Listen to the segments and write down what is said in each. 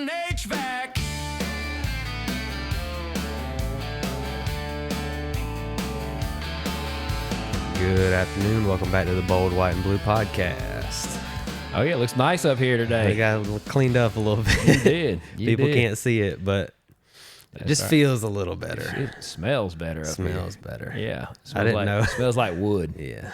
on HVAC. Good afternoon. Welcome back to the Bold, White, and Blue podcast. Oh, yeah, it looks nice up here today. We got cleaned up a little bit. You did. People can't see it, but it just feels a little better. It smells better up here. Smells better. Yeah. I didn't know. It smells like wood. Yeah.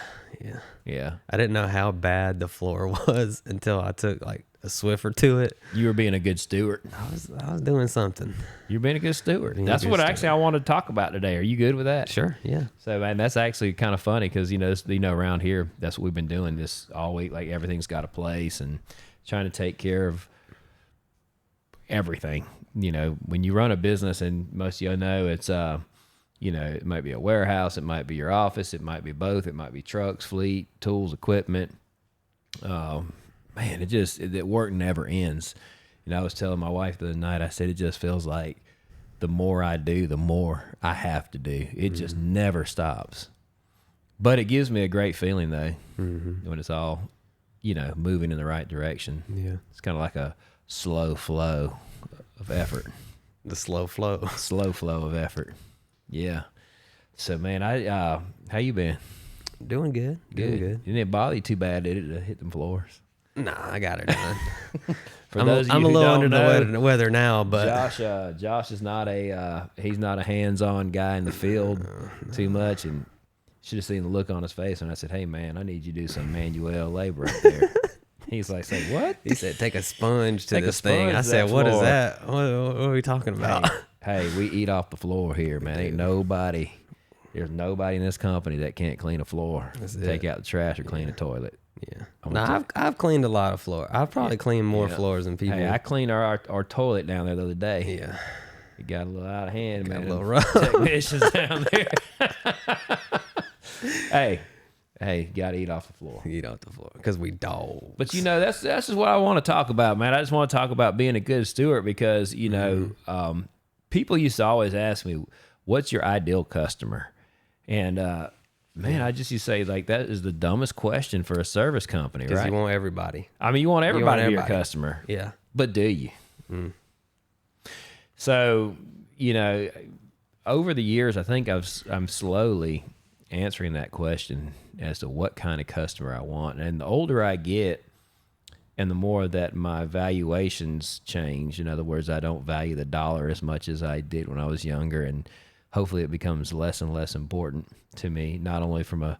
I didn't know how bad the floor was until I took like a Swiffer to it. You were being a good steward. I was doing something. You're being a good steward. That's what actually I wanted to talk about today. Are you good with that? Sure, yeah. So, man, that's actually kind of funny because, around here, that's what we've been doing this all week. Like, everything's got a place and trying to take care of everything. When you run a business, and most of you know, it's, it might be a warehouse, it might be your office, it might be both, it might be trucks, fleet, tools, equipment. Man, it work never ends. I was telling my wife the other night, I said, it just feels like the more I do, the more I have to do. It just never stops. But it gives me a great feeling, though, when it's all, moving in the right direction. Yeah. It's kind of like a slow flow of effort. The slow flow. Slow flow of effort. Yeah. So, man, how you been? Doing good. Doing good. Didn't it bother you too bad, did it, to hit them floors? Nah, I got it done. I'm a little under the weather now, but Josh is not he's not a hands-on guy in the field too much, and should have seen the look on his face when I said, "Hey, man, I need you to do some manual labor up there." He's like, "Say what?" He said, "Take a sponge to this thing." I said, "What is that? What are we talking about?" Hey, we eat off the floor here, man. Ain't nobody. There's nobody in this company that can't clean a floor, take out the trash, or clean a toilet. Yeah. No, I've cleaned a lot of floor. I've probably cleaned more floors than people. Hey, I cleaned our toilet down there the other day. Yeah. It got a little out of hand, man. A little rough. Technicians down there. Hey, you got to eat off the floor. Eat off the floor because we dogs. But that's just what I want to talk about, man. I just want to talk about being a good steward because people used to always ask me, "What's your ideal customer?" And man, I just used to say, like, that is the dumbest question for a service company, right? Because you want everybody. I mean, you want everybody to be your customer. Yeah. But do you? So, over the years, I think I'm slowly answering that question as to what kind of customer I want. And the older I get and the more that my valuations change, in other words, I don't value the dollar as much as I did when I was younger, and hopefully it becomes less and less important to me, not only from a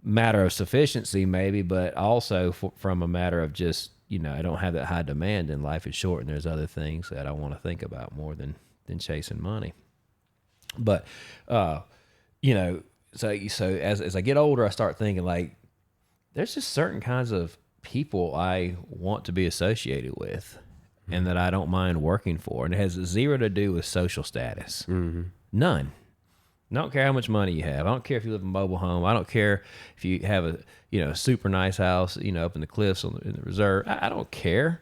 matter of sufficiency maybe, but also from a matter of just, I don't have that high demand and life is short and there's other things that I want to think about more than chasing money. But, so as I get older, I start thinking, like, there's just certain kinds of people I want to be associated with and that I don't mind working for. And it has zero to do with social status. None. I don't care how much money you have. I don't care if you live in a mobile home. I don't care if you have a super nice house, up in the cliffs in the reserve. I don't care.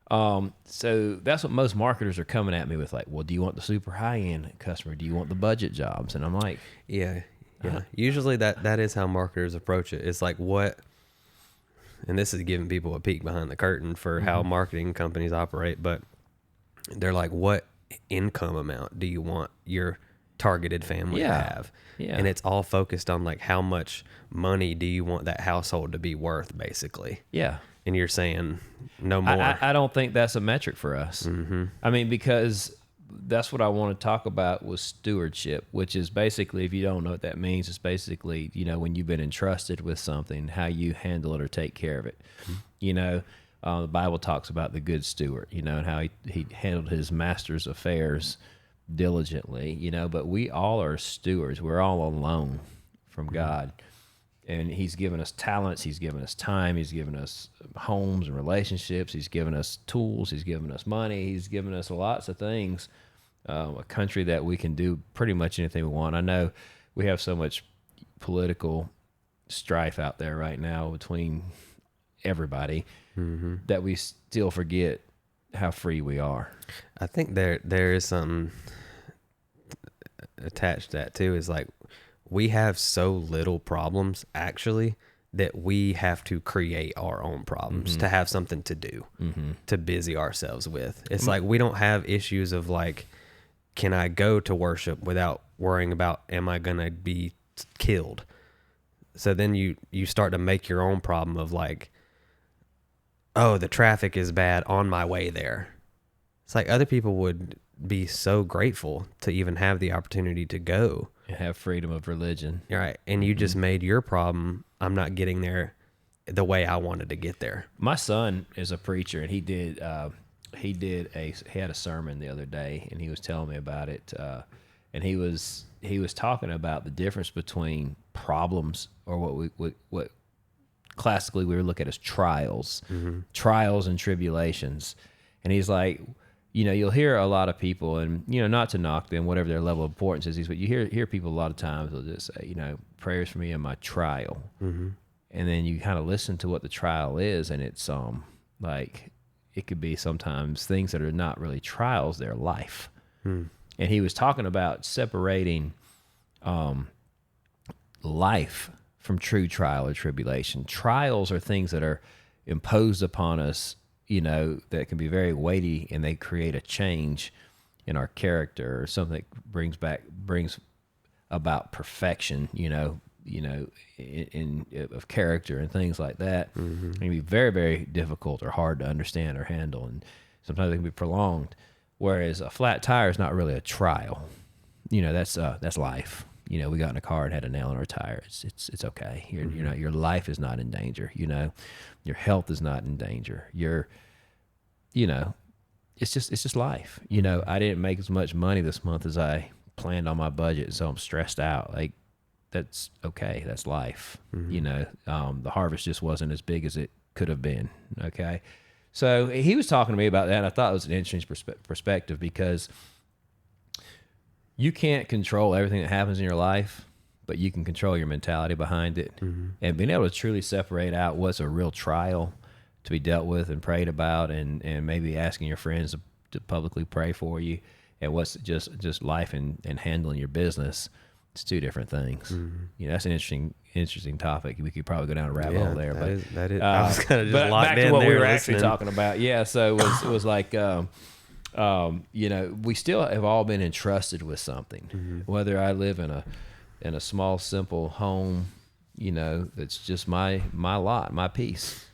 So that's what most marketers are coming at me with, like, well, do you want the super high-end customer? Do you want the budget jobs? And I'm like, yeah. Usually that is how marketers approach it. It's like and this is giving people a peek behind the curtain for how marketing companies operate, but they're like, what income amount do you want your targeted family to have? Yeah. And it's all focused on, like, how much money do you want that household to be worth, basically. Yeah. And you're saying no more. I don't think that's a metric for us. I mean, because that's what I want to talk about was stewardship, which is basically, if you don't know what that means, it's basically, when you've been entrusted with something, how you handle it or take care of it. The Bible talks about the good steward, and how he handled his master's affairs diligently, but we all are stewards. We're all on loan from God. And he's given us talents, he's given us time, he's given us homes and relationships, he's given us tools, he's given us money, he's given us lots of things, a country that we can do pretty much anything we want. I know we have so much political strife out there right now between everybody that we still forget how free we are. I think there is something attached to that too, is like, we have so little problems actually that we have to create our own problems to have something to do, to busy ourselves with. It's like we don't have issues of like, can I go to worship without worrying about, am I going to be killed? So then you start to make your own problem of like, oh, the traffic is bad on my way there. It's like other people would be so grateful to even have the opportunity to go. And have freedom of religion. Right. And you just made your problem, I'm not getting there the way I wanted to get there. My son is a preacher, and he had a sermon the other day, and he was telling me about it. And he was talking about the difference between problems, or what classically we would look at as trials, trials and tribulations. And he's like, you know, you'll hear a lot of people, and, you know, not to knock them, whatever their level of importance is, but you hear people a lot of times will just say, you know, prayers for me in my trial. And then you kind of listen to what the trial is, and it's like it could be sometimes things that are not really trials, they're life. And he was talking about separating life from true trial or tribulation. Trials are things that are imposed upon us, you know, that can be very weighty, and they create a change in our character, or something that brings about perfection, in of character and things like that. It can be very, very difficult or hard to understand or handle, and sometimes it can be prolonged. Whereas a flat tire is not really a trial. You know, that's life. You know, we got in a car and had a nail in our tire. It's okay. Your life is not in danger. You know, your health is not in danger. It's just life. You know, I didn't make as much money this month as I planned on my budget, so I'm stressed out. Like, that's okay. That's life. You know, the harvest just wasn't as big as it could have been. Okay. So he was talking to me about that, and I thought it was an interesting perspective, because you can't control everything that happens in your life, but you can control your mentality behind it. And being able to truly separate out what's a real trial to be dealt with and prayed about, and maybe asking your friends to publicly pray for you, and what's just life and handling your business. It's two different things. You know, that's an interesting topic. We could probably go down a rabbit hole there. That is. I was kind of just locked back in to what there we were listening. actually talking about. Yeah, so it was like, you know, we still have all been entrusted with something. Whether I live in a small, simple home, you know, that's just my lot, my piece,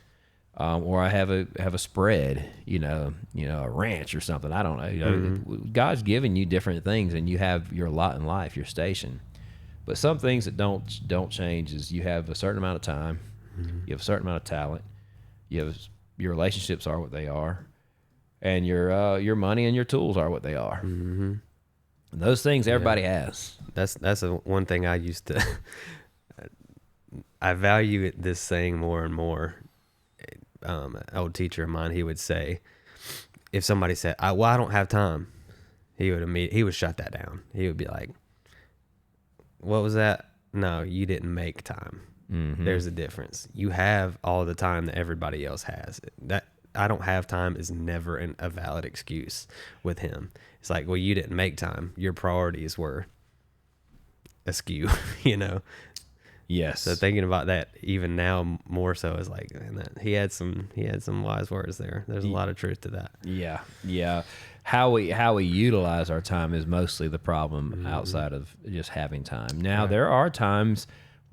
or I have a spread, you know, a ranch or something. I don't know. You know, God's given you different things, and you have your lot in life, your station. But some things that don't change is you have a certain amount of time, you have a certain amount of talent, your relationships are what they are, and your money and your tools are what they are. And those things everybody has. That's one thing I used to. I value this saying more and more. An old teacher of mine, he would say, if somebody said, I don't have time," he would shut that down. He would be like, "What was that? No, you didn't make time. There's a difference. You have all the time that everybody else has. That I don't have time is never a valid excuse with him. It's like, well, you didn't make time. Your priorities were askew, you know." Yes. So thinking about that even now more so is like, man, he had some wise words there. There's a lot of truth to that. Yeah. How we utilize our time is mostly the problem outside of just having time. Now, there are times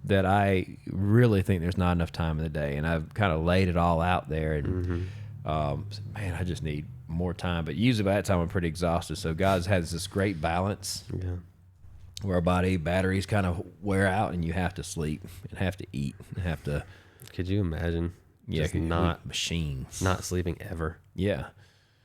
that I really think there's not enough time in the day, and I've kind of laid it all out there, and man, I just need more time. But usually by that time I'm pretty exhausted. So God has this great balance. Yeah. Where our batteries kind of wear out, and you have to sleep and have to eat and have to. Could you imagine? Yeah, just not machines, not sleeping ever. Yeah,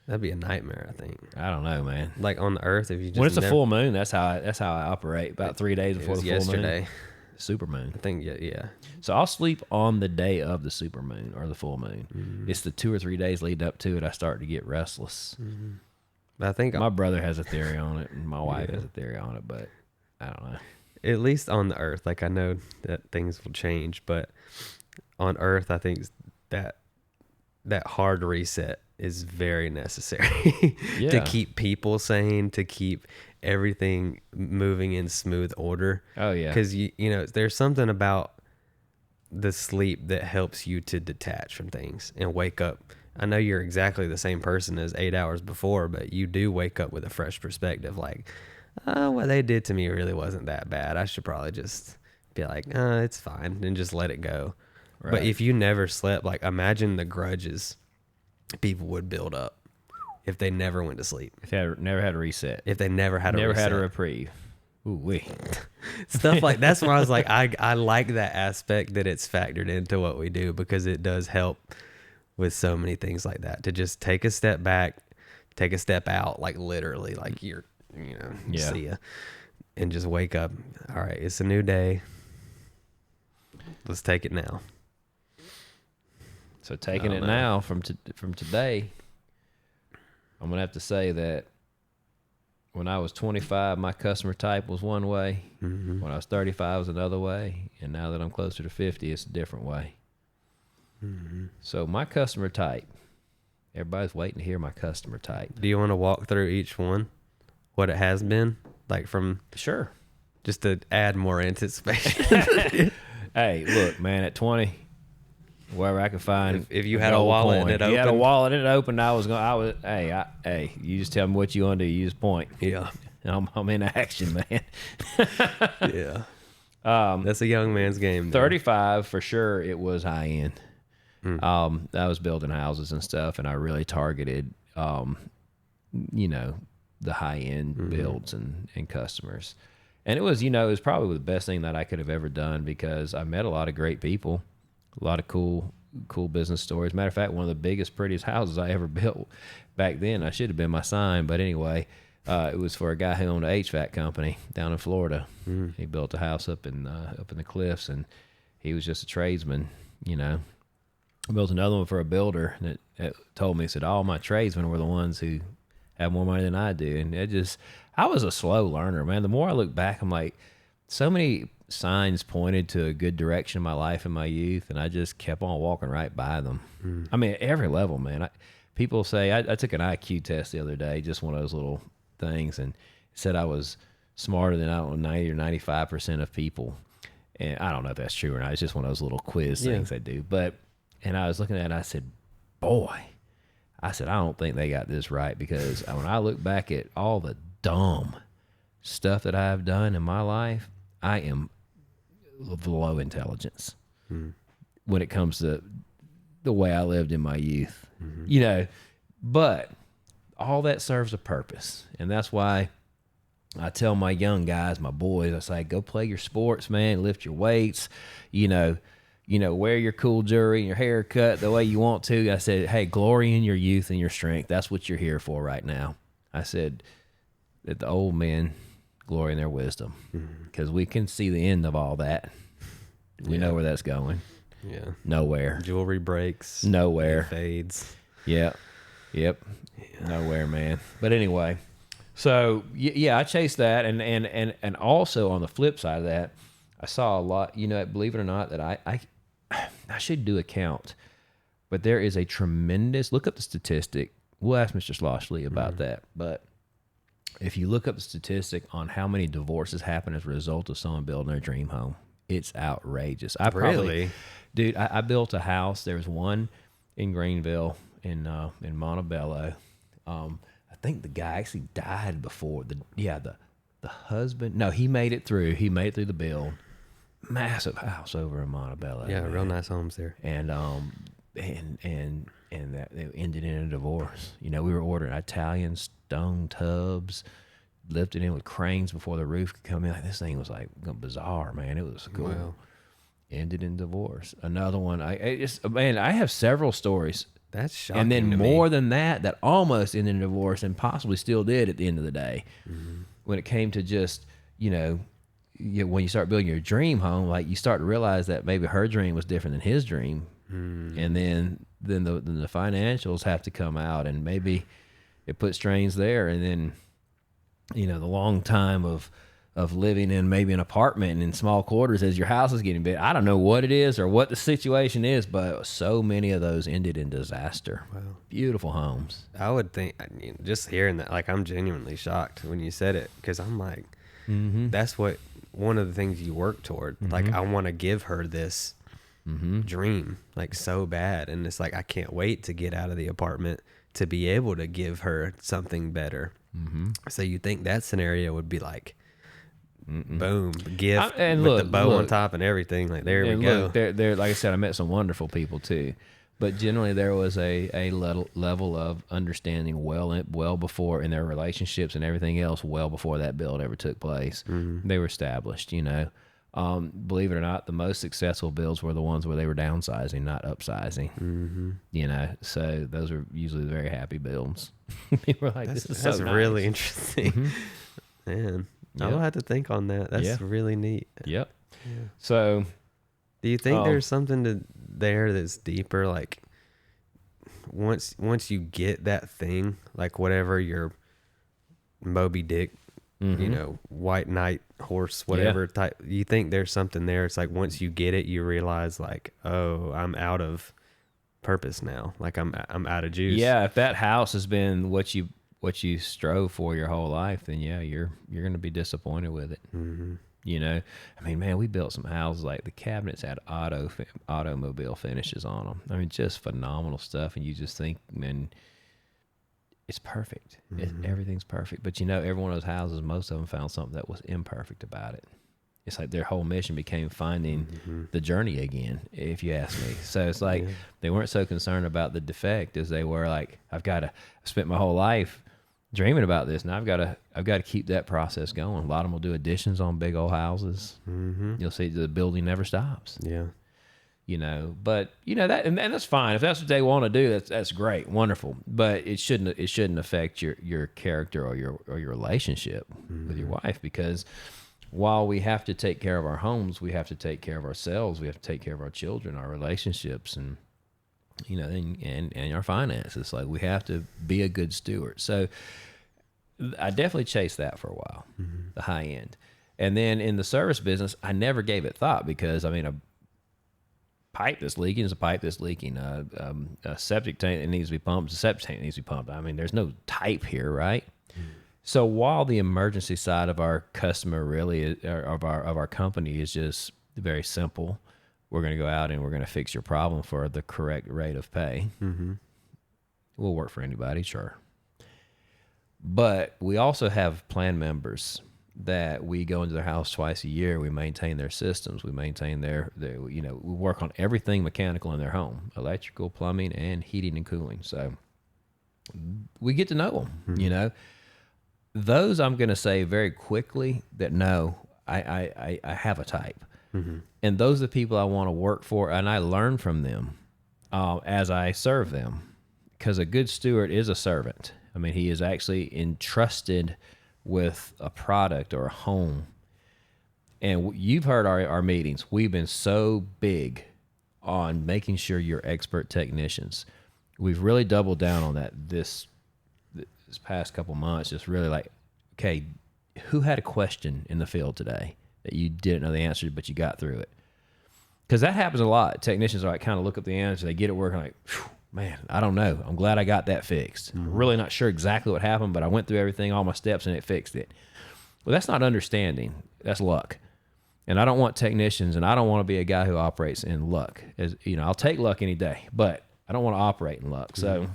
that'd be a nightmare. I think. I don't know, man. Like on the earth, if you just when it's a full moon, that's how I operate. About 3 days before the full yesterday. Moon. Super moon. I think yeah. So I'll sleep on the day of the super moon or the full moon. It's the 2 or 3 days lead up to it I start to get restless. But I think my brother has a theory on it, and my wife has a theory on it, but. I don't know. At least on the earth, like I know that things will change, but on earth, I think that hard reset is very necessary to keep people sane, to keep everything moving in smooth order. Oh yeah, because you know there's something about the sleep that helps you to detach from things and wake up. I know you're exactly the same person as 8 hours before, but you do wake up with a fresh perspective. Like, oh, what they did to me really wasn't that bad. I should probably just be like, it's fine, and just let it go. Right. But if you never slept, like, imagine the grudges people would build up if they never went to sleep. If they never had a reset. If they never had a reset. Never had a reprieve. Ooh wee. Stuff like that's where I was like, I like that aspect that it's factored into what we do, because it does help with so many things like that, to just take a step back, take a step out, like literally, like you're, see ya, and just wake up. All right, it's a new day. Let's take it now. So taking it now from today, I'm gonna have to say that when I was 25, my customer type was one way. Mm-hmm. When I was 35, it was another way, and now that I'm closer to 50, it's a different way. Mm-hmm. So my customer type, everybody's waiting to hear my customer type. Do you want to walk through each one, what it has been, like from? Sure. Just to add more anticipation. Hey, look, man, at 20, wherever I could find, if you had a wallet and it opened, you had a wallet and it opened, hey, you just tell me what you want to do. You just point. Yeah, I'm in action, man. Yeah, that's a young man's game. 35 for sure. It was high end. I was building houses and stuff, and I really targeted, the high end builds and customers. And it was probably the best thing that I could have ever done, because I met a lot of great people, a lot of cool business stories. Matter of fact, one of the biggest, prettiest houses I ever built back then, I should have been my sign, but anyway, it was for a guy who owned an HVAC company down in Florida. He built a house up in the cliffs, and he was just a tradesman, I built another one for a builder that told me, said all my tradesmen were the ones who have more money than I do. And I was a slow learner, man. The more I look back, I'm like, so many signs pointed to a good direction in my life in my youth, and I just kept on walking right by them. I mean, at every level, man. People say, I took an IQ test the other day, just one of those little things, and it said I was smarter than, 90 or 95% of people. And I don't know if that's true or not. It's just one of those little quiz things they do. And I was looking at it, and I said, boy, I don't think they got this right, because when I look back at all the dumb stuff that I've done in my life, I am of low intelligence when it comes to the way I lived in my youth, but all that serves a purpose. And that's why I tell my young guys, my boys, I say, go play your sports, man, lift your weights, wear your cool jewelry and your hair cut the way you want to. I said, hey, glory in your youth and your strength. That's what you're here for right now. I said that the old men glory in their wisdom, because we can see the end of all that. We know where that's going. Yeah. Nowhere. Jewelry breaks. Nowhere. It fades. Yep. Yeah. Nowhere, man. But anyway, so I chased that. And also on the flip side of that, I saw a lot, believe it or not, that I should do a count, but there is a tremendous, look up the statistic. We'll ask Mr. Sloshley about that. But if you look up the statistic on how many divorces happen as a result of someone building their dream home, it's outrageous. Dude, I built a house. There was one in Greenville in Montebello. I think the guy actually died before the husband. No, he made it through. He made it through the build. Massive house over in Montebello. Yeah, real nice homes there. And that it ended in a divorce. We were ordering Italian stone tubs, lifted in with cranes before the roof could come in. Like, this thing was like bizarre, man. It was cool. Wow. Ended in divorce. Another one. I have several stories. That's shocking. And then more than that almost ended in divorce and possibly still did at the end of the day. When it came to just, when you start building your dream home, like, you start to realize that maybe her dream was different than his dream. And then the financials have to come out, and maybe it puts strains there. And then, the long time of living in maybe an apartment and in small quarters as your house is getting big. I don't know what it is or what the situation is, but so many of those ended in disaster. Wow. Beautiful homes. I would think, just hearing that, like, I'm genuinely shocked when you said it, because I'm like, that's one of the things you work toward. Like, I want to give her this dream like so bad, and it's like I can't wait to get out of the apartment to be able to give her something better. So you think that scenario would be like, boom, gift with the bow on top and everything. Like there we go. There, like I said, I met some wonderful people too, but generally there was a level of understanding well before in their relationships and everything else, well before that build ever took place. They were established, you know. Believe it or not, the most successful builds were the ones where they were downsizing, not upsizing. You know, so those are usually very happy builds. People are like, this is so nice. Really interesting. Man, I'll have to think on that. That's really neat. Yep. Yeah. So, do you think there's something there that's deeper? Like, once you get that thing, like whatever your Moby Dick, you know, white knight horse, whatever type, you think there's something there? It's like once you get it, you realize like, oh, I'm out of purpose now. Like I'm out of juice. Yeah, if that house has been what you strove for your whole life, then yeah, you're gonna be disappointed with it. You know, I mean, man, we built some houses like the cabinets had automobile finishes on them. I mean, just phenomenal stuff, and you just think, man, it's perfect. Everything's perfect. But you know, every one of those houses, most of them found something that was imperfect about it. It's like their whole mission became finding the journey again, if you ask me. So it's like they weren't so concerned about the defect as they were like, I spent my whole life dreaming about this, and I've got to keep that process going. A lot of them will do additions on big old houses. You'll see the building never stops. Yeah. You know, but you know that, and that's fine if that's what they want to do. That's great, wonderful. But it shouldn't affect your character or your relationship with your wife, because while we have to take care of our homes, we have to take care of ourselves. We have to take care of our children, our relationships, and you know, and our finances. Like we have to be a good steward. So I definitely chased that for a while, the high end, and then in the service business, I never gave it thought, because I mean a pipe that's leaking is a pipe that's leaking. A septic tank that needs to be pumped is a septic tank that needs to be pumped. I mean, there's no type here, right? So while the emergency side of our customer of our company is just very simple, we're going to go out and we're going to fix your problem for the correct rate of pay. We'll work for anybody, sure. But we also have plan members that we go into their house twice a year. We maintain their systems. We maintain their you know, we work on everything mechanical in their home, electrical, plumbing, and heating and cooling. So we get to know them, you know. Those I'm going to say very quickly that no, I have a type. And those are the people I want to work for, and I learn from them as I serve them, because a good steward is a servant. I mean, he is actually entrusted with a product or a home. And you've heard our meetings. We've been so big on making sure you're expert technicians. We've really doubled down on that this past couple months. Just really like, okay, who had a question in the field today that you didn't know the answer, but you got through it? Because that happens a lot. Technicians are like, kind of look up the answer, they get it working, like, man, I don't know. I'm glad I got that fixed. I'm really not sure exactly what happened, but I went through everything, all my steps, and it fixed it. Well, that's not understanding. That's luck. And I don't want technicians, and I don't want to be a guy who operates in luck. As you know, I'll take luck any day, but I don't want to operate in luck. So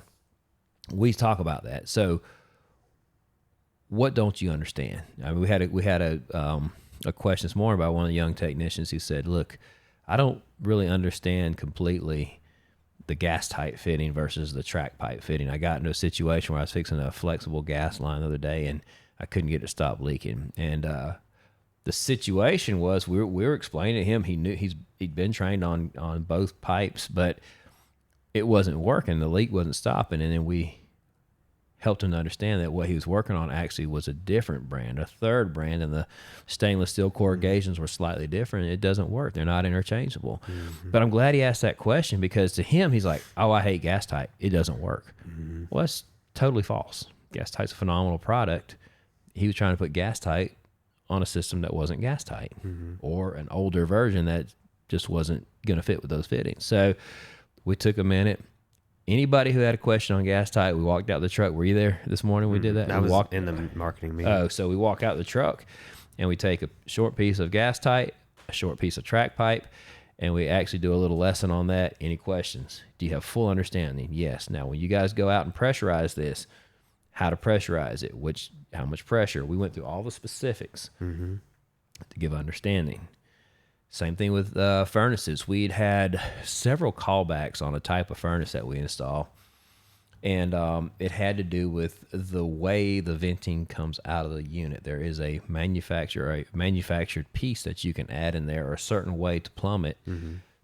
we talk about that. So what don't you understand? I mean, we had a question this morning by one of the young technicians who said, look, I don't really understand completely the gas tight fitting versus the track pipe fitting. I got into a situation where I was fixing a flexible gas line the other day, and I couldn't get it to stop leaking. And the situation was we were explaining to him, he knew he'd been trained on both pipes, but it wasn't working. The leak wasn't stopping. And then we helped him to understand that what he was working on actually was a different brand, a third brand, and the stainless steel corrugations were slightly different. It doesn't work. They're not interchangeable. But I'm glad he asked that question, because to him, he's like, oh, I hate gas tight. It doesn't work. Well, that's totally false. Gas tight's a phenomenal product. He was trying to put gas tight on a system that wasn't gas tight, or an older version that just wasn't going to fit with those fittings. So we took a minute. Anybody who had a question on gas tight, we walked out the truck. Were you there this morning? We did that. I was in the marketing meeting. Oh, so we walk out the truck and we take a short piece of gas tight, a short piece of track pipe, And we actually do a little lesson on that. Any questions? Do you have full understanding? Yes. Now, when you guys go out and pressurize this, how to pressurize it, how much pressure. We went through all the specifics to give understanding. Same thing with furnaces. We'd had several callbacks on a type of furnace that we install. And it had to do with the way the venting comes out of the unit. There is a manufactured piece that you can add in there, or a certain way to plumb it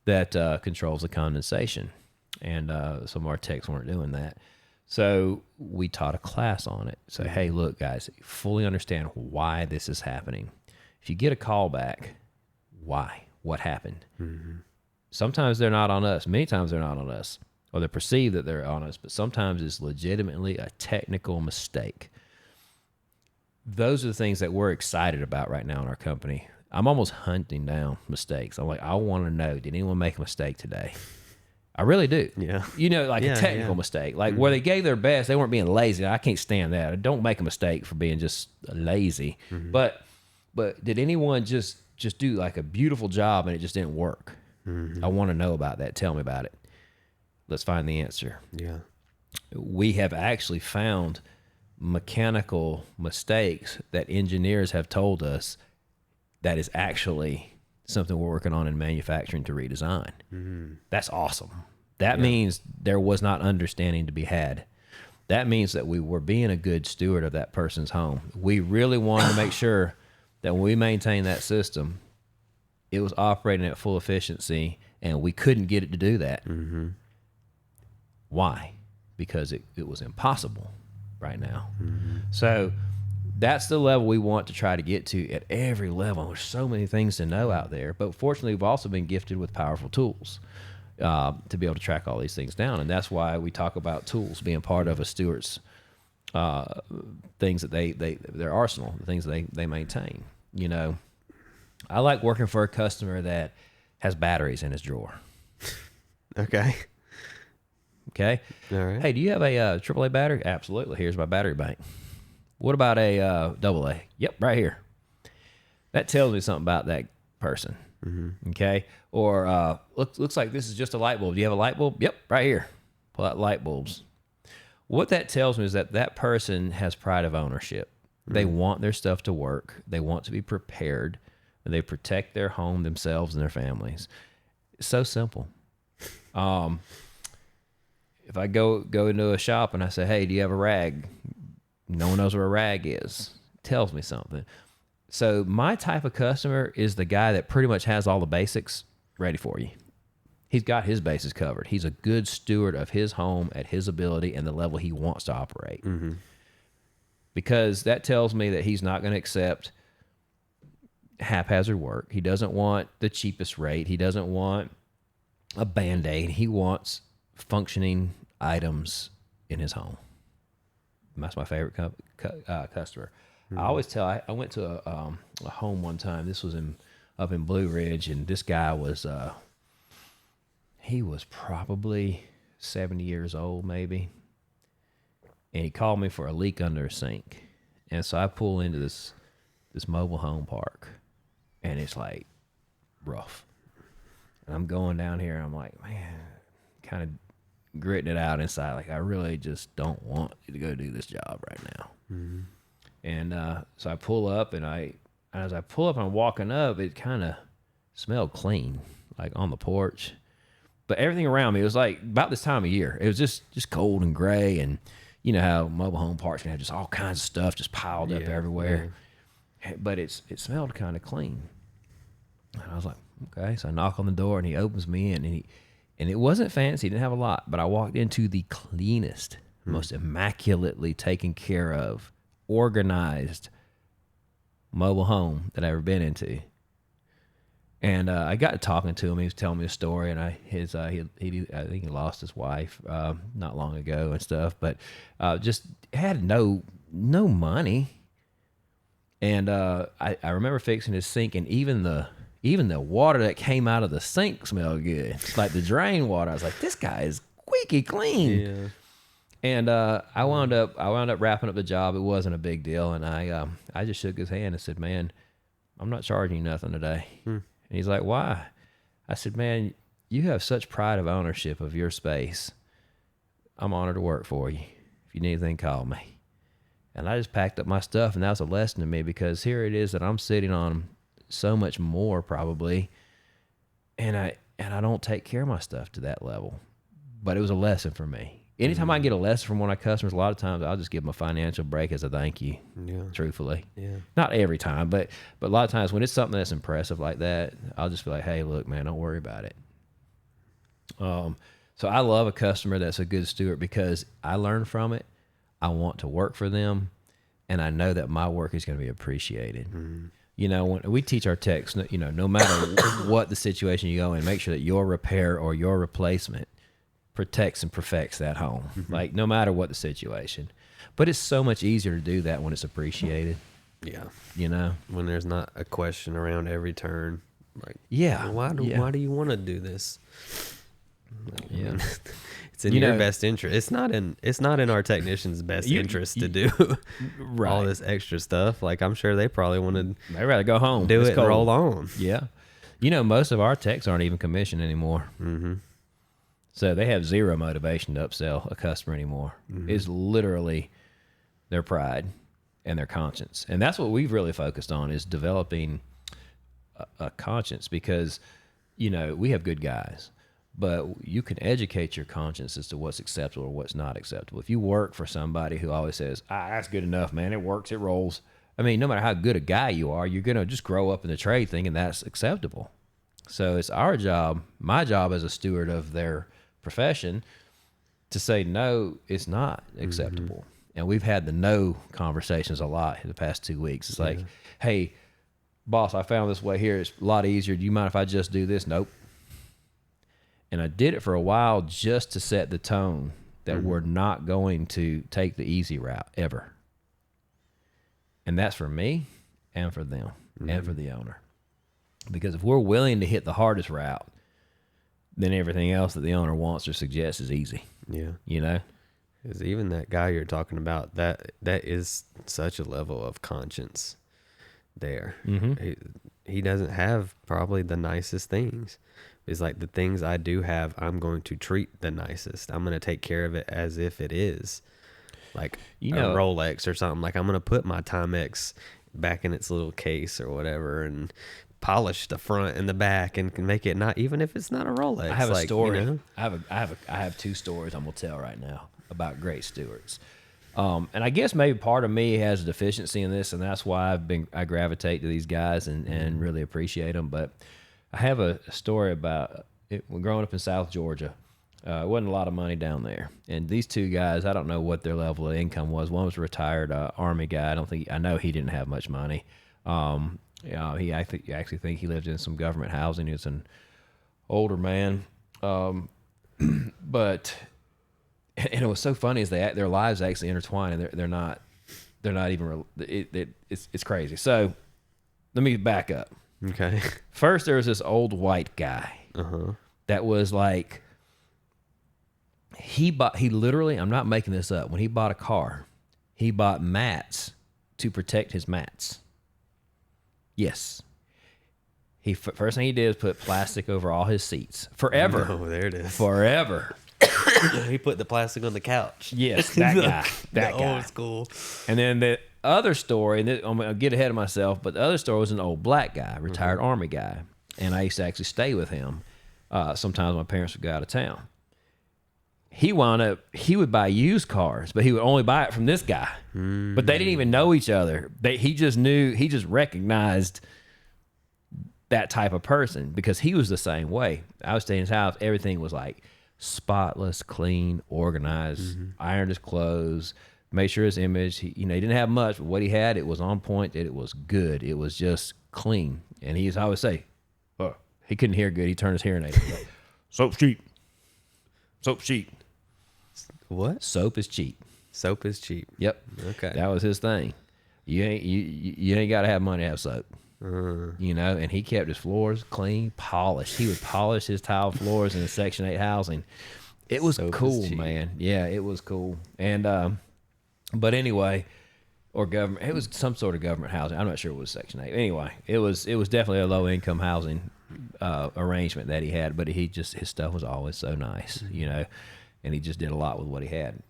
that controls the condensation. And some of our techs weren't doing that. So we taught a class on it. So, hey, look, guys, fully understand why this is happening. If you get a call back, why? What happened? Sometimes they're not on us. Many times they're not on us. Or they're perceived that they're on us, but sometimes it's legitimately a technical mistake. Those are the things that we're excited about right now in our company. I'm almost hunting down mistakes. I'm like, I want to know, did anyone make a mistake today? I really do. Yeah. You know, like a technical mistake, like where they gave their best, they weren't being lazy. I can't stand that. Don't make a mistake for being just lazy. But did anyone just do like a beautiful job and it just didn't work? I want to know about that. Tell me about it. Let's find the answer. Yeah. We have actually found mechanical mistakes that engineers have told us that is actually something we're working on in manufacturing to redesign. That's awesome. That means there was not understanding to be had. That means that we were being a good steward of that person's home. We really wanted to make sure that when we maintain that system, it was operating at full efficiency, and we couldn't get it to do that. Why? Because it was impossible right now. So that's the level we want to try to get to at every level. There's so many things to know out there, but fortunately, we've also been gifted with powerful tools to be able to track all these things down. And that's why we talk about tools being part of a steward's things that their arsenal, the things that they maintain. You know, I like working for a customer that has batteries in his drawer. Okay. Okay. All right. Hey, do you have a AAA battery? Absolutely. Here's my battery bank. What about a AA? Yep, right here. That tells me something about that person. Okay. Or looks like this is just a light bulb. Do you have a light bulb? Yep, right here. Pull out light bulbs. What that tells me is that person has pride of ownership. They want their stuff to work. They want to be prepared. And they protect their home, themselves, and their families. It's so simple. If I go into a shop and I say, hey, do you have a rag? No one knows what a rag is. It tells me something. So my type of customer is the guy that pretty much has all the basics ready for you. He's got his bases covered. He's a good steward of his home at his ability and the level he wants to operate. Because that tells me that he's not going to accept haphazard work. He doesn't want the cheapest rate. He doesn't want a Band-Aid. He wants functioning items in his home. That's my favorite customer. I always tell, I went to a home one time. This was up in Blue Ridge, and this guy was, he was probably 70 years old, maybe. And he called me for a leak under a sink. And so I pull into this mobile home park, and it's like rough. And I'm going down here, and I'm like, man, kind of gritting it out inside. Like, I really just don't want you to go do this job right now. And so I pull up, and as I pull up and I'm walking up, it kind of smelled clean, like on the porch. But everything around me, it was like about this time of year. It was just cold and gray, and you know how mobile home parks can have just all kinds of stuff just piled up everywhere. But it smelled kind of clean. And I was like, okay. So I knock on the door, and he opens me in, and it wasn't fancy. He didn't have a lot, but I walked into the cleanest, most immaculately taken care of, organized mobile home that I've ever been into. And I got to talking to him. He was telling me a story, and I think he lost his wife not long ago and stuff, but just had no money. And I remember fixing his sink, and even the water that came out of the sink smelled good. Like the drain water. I was like, this guy is squeaky clean. Yeah. And I wound up wrapping up the job. It wasn't a big deal, and I just shook his hand and said, man, I'm not charging you nothing today. And he's like, why? I said, man, you have such pride of ownership of your space. I'm honored to work for you. If you need anything, call me. And I just packed up my stuff, and that was a lesson to me, because here it is that I'm sitting on so much more probably, and I don't take care of my stuff to that level. But it was a lesson for me. Anytime I can get a lesson from one of my customers, a lot of times I'll just give them a financial break as a thank you. Yeah. Truthfully. Yeah. Not every time, but a lot of times when it's something that's impressive like that, I'll just be like, hey, look, man, don't worry about it. So I love a customer that's a good steward, because I learn from it. I want to work for them, and I know that my work is going to be appreciated. Mm-hmm. You know, when we teach our techs, you know, no matter what the situation you go in, make sure that your repair or your replacement protects and perfects that home. Mm-hmm. Like, no matter what the situation. But it's so much easier to do that when it's appreciated. Yeah. You know? When there's not a question around every turn. Like, yeah. Why do you want to do this? Like, yeah. It's in your best interest. It's not in our technicians' best interest to do all this extra stuff. Like, I'm sure they probably wanted. They'd rather go home. Do it and roll on. Yeah. You know, most of our techs aren't even commissioned anymore. Mm-hmm. So they have zero motivation to upsell a customer anymore. Mm-hmm. It's literally their pride and their conscience. And that's what we've really focused on, is developing a conscience, because, you know, we have good guys, but you can educate your conscience as to what's acceptable or what's not acceptable. If you work for somebody who always says, that's good enough, man, it works, it rolls. I mean, no matter how good a guy you are, you're going to just grow up in the trade thinking that's acceptable. So it's our job, my job as a steward of their profession, to say, no, it's not acceptable. Mm-hmm. And we've had the no conversations a lot in the past 2 weeks. It's like, hey, boss, I found this way here. It's a lot easier. Do you mind if I just do this? Nope. And I did it for a while just to set the tone that we're not going to take the easy route ever. And that's for me and for them and for the owner. Because if we're willing to hit the hardest route, then everything else that the owner wants or suggests is easy. Yeah. You know? Because even that guy you're talking about, that is such a level of conscience there. Mm-hmm. He doesn't have probably the nicest things. It's like, the things I do have, I'm going to treat the nicest. I'm going to take care of it as if it is like a Rolex or something. Like, I'm going to put my Timex back in its little case or whatever, and polish the front and the back, and can make it, not even if it's not a Rolex. I have a story. You know? I have two stories I'm gonna tell right now about great stewards. And I guess maybe part of me has a deficiency in this, and that's why I gravitate to these guys and really appreciate them. But I have a story about it. When growing up in South Georgia, it wasn't a lot of money down there, and these two guys, I don't know what their level of income was. One was a retired Army guy. I know he didn't have much money. I actually think he lived in some government housing. He was an older man, but it was so funny is their lives actually intertwine, and they're not even. It's crazy. So let me back up. Okay. First, there was this old white guy that was like, he literally, I'm not making this up. When he bought a car, he bought mats to protect his mats. Yes. First thing he did was put plastic over all his seats. Forever. Oh, there it is. Forever. He put the plastic on the couch. Yes, that guy. That guy. Old school. And then the other story, and I'm going to get ahead of myself, but the other story was an old black guy, retired Army guy. And I used to actually stay with him. Sometimes my parents would go out of town. He would buy used cars, but he would only buy it from this guy. But they didn't even know each other. He just recognized that type of person, because he was the same way. I was staying in his house. Everything was like spotless, clean, organized, ironed his clothes, made sure his image, he didn't have much, but what he had, it was on point, it was good. It was just clean. And he used to always say, he couldn't hear good. He turned his hearing aid. Soap's cheap. Soap's cheap. What? Soap is cheap. Soap is cheap. Yep. Okay. That was his thing. You ain't got to have money to have soap. And he kept his floors clean, polished. He would polish his tile floors in the Section 8 housing. It was cool, man. Yeah, it was cool. And but anyway, or government. It was some sort of government housing. I'm not sure it was Section 8. Anyway, it was definitely a low income housing arrangement that he had, but his stuff was always so nice, you know, and he just did a lot with what he had.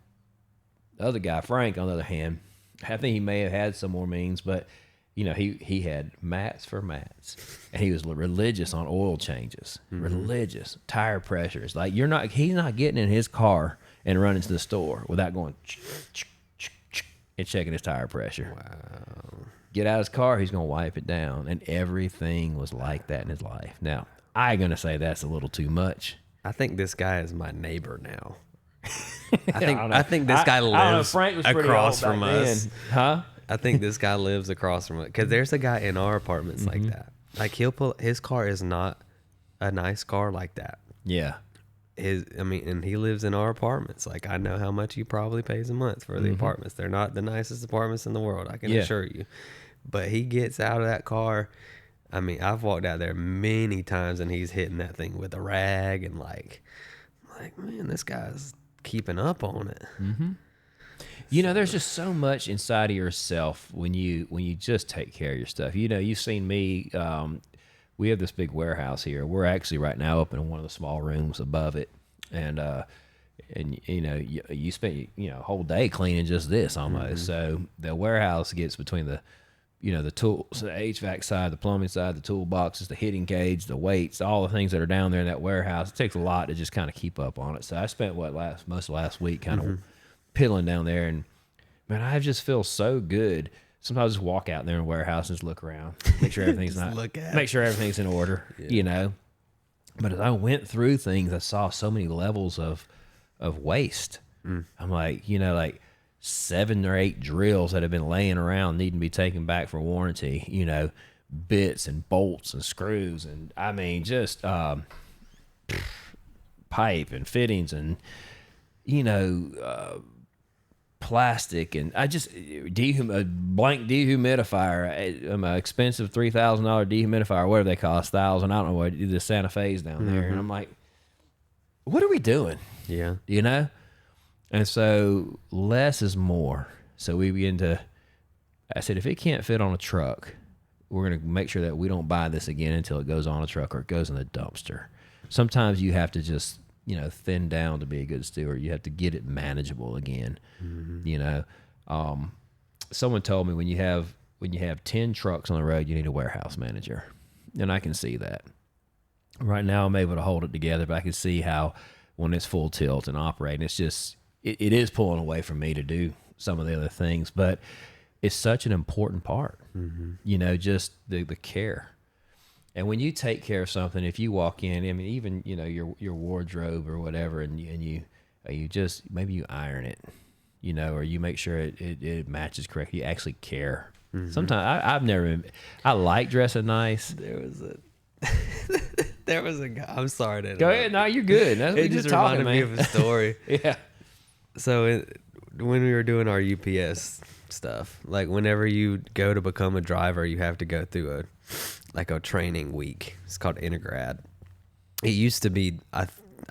The other guy, Frank, on the other hand, I think he may have had some more means, but you know, he had mats for mats, and he was religious on oil changes, religious tire pressures. Like he's not getting in his car and running to the store without going and checking his tire pressure. Wow. Get out of his car, he's gonna wipe it down, and everything was like that in his life. Now, I'm gonna say that's a little too much. I think this guy is my neighbor now. I think this guy lives Frank was across from us. then. Huh? I think this guy lives across from us because there's a guy in our apartments like that. Like his car is not a nice car like that. Yeah. And he lives in our apartments. Like I know how much he probably pays a month for the apartments. They're not the nicest apartments in the world, I can assure you. But he gets out of that car. I mean, I've walked out there many times and he's hitting that thing with a rag and like man, this guy's keeping up on it. Mm-hmm. You know, there's just so much inside of yourself when you just take care of your stuff. You know, you've seen me. We have this big warehouse here. We're actually right now up in one of the small rooms above it, and you know, you spend a whole day cleaning just this almost. So the warehouse gets between the tools, the HVAC side, the plumbing side, the toolboxes, the hitting cage, the weights, all the things that are down there in that warehouse. It takes a lot to just kind of keep up on it. So I spent most of last week kind of piddling down there, and man, I just feel so good. Sometimes I just walk out there in the warehouse and just look around, make sure everything's make sure everything's in order, you know. But as I went through things, I saw so many levels of waste. I'm like, like 7 or 8 drills that have been laying around needing to be taken back for warranty, bits and bolts and screws, and I mean just pipe and fittings and plastic, and I just a blank dehumidifier, an expensive $3,000 dehumidifier, whatever they cost, 1,000. I don't know what the Santa Fe's down there, and I'm like, what are we doing? Yeah, and so less is more. So we begin to. I said, if it can't fit on a truck, we're going to make sure that we don't buy this again until it goes on a truck or it goes in the dumpster. Sometimes you have to just thin down to be a good steward. You have to get it manageable again. Someone told me when you have 10 trucks on the road, you need a warehouse manager, and I can see that. Right now, I'm able to hold it together, but I can see how when it's full tilt and operating, it's just it is pulling away from me to do some of the other things. But it's such an important part, just the care. And when you take care of something, if you walk in, I mean, even your wardrobe or whatever, and you just maybe you iron it, or you make sure it matches correctly. You actually care. Sometimes I like dressing nice. There was a guy. I'm sorry to go ahead. No, you're good. That's it just reminded me of a story. Yeah. So when we were doing our UPS stuff, like whenever you go to become a driver, you have to go through a training week. It's called Intergrad. It used to be, I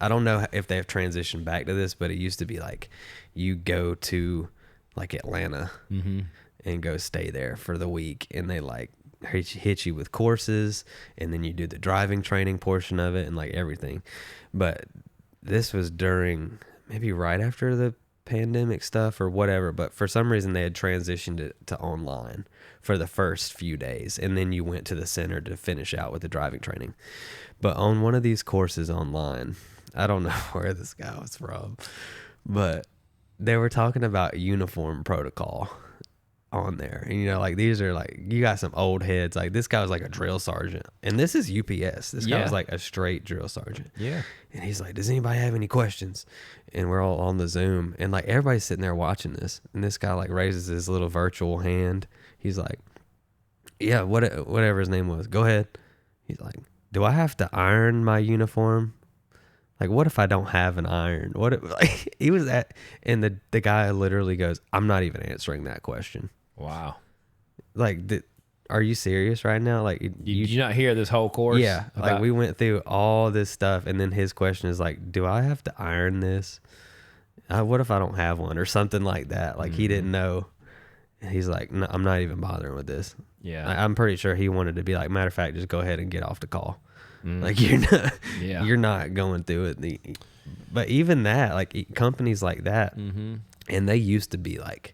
don't know if they've transitioned back to this, but it used to be like you go to like Atlanta and go stay there for the week, and they like hit you with courses, and then you do the driving training portion of it and like everything. But this was during maybe right after the pandemic stuff or whatever, but for some reason they had transitioned it to online for the first few days, and then you went to the center to finish out with the driving training. But on one of these courses online, I don't know where this guy was from, but they were talking about uniform protocol on there. And like these are like, you got some old heads. Like this guy was like a drill sergeant, and this is UPS. This guy was like a straight drill sergeant. Yeah. And he's like, does anybody have any questions? And we're all on the Zoom, and like everybody's sitting there watching this, and this guy like raises his little virtual hand. He's like, yeah, whatever his name was, go ahead. He's like, do I have to iron my uniform? Like, what if I don't have an iron? What if, like, he was at, and the guy literally goes, I'm not even answering that question. Wow. Like, are you serious right now? Like, did you not hear this whole course? Yeah. Like, we went through all this stuff, and then his question is like, do I have to iron this? What if I don't have one, or something like that? Like, he didn't know. And he's like, no, I'm not even bothering with this. Yeah. I'm pretty sure he wanted to be like, matter of fact, just go ahead and get off the call. Like you're not going through it. But even that, like companies like that, and they used to be like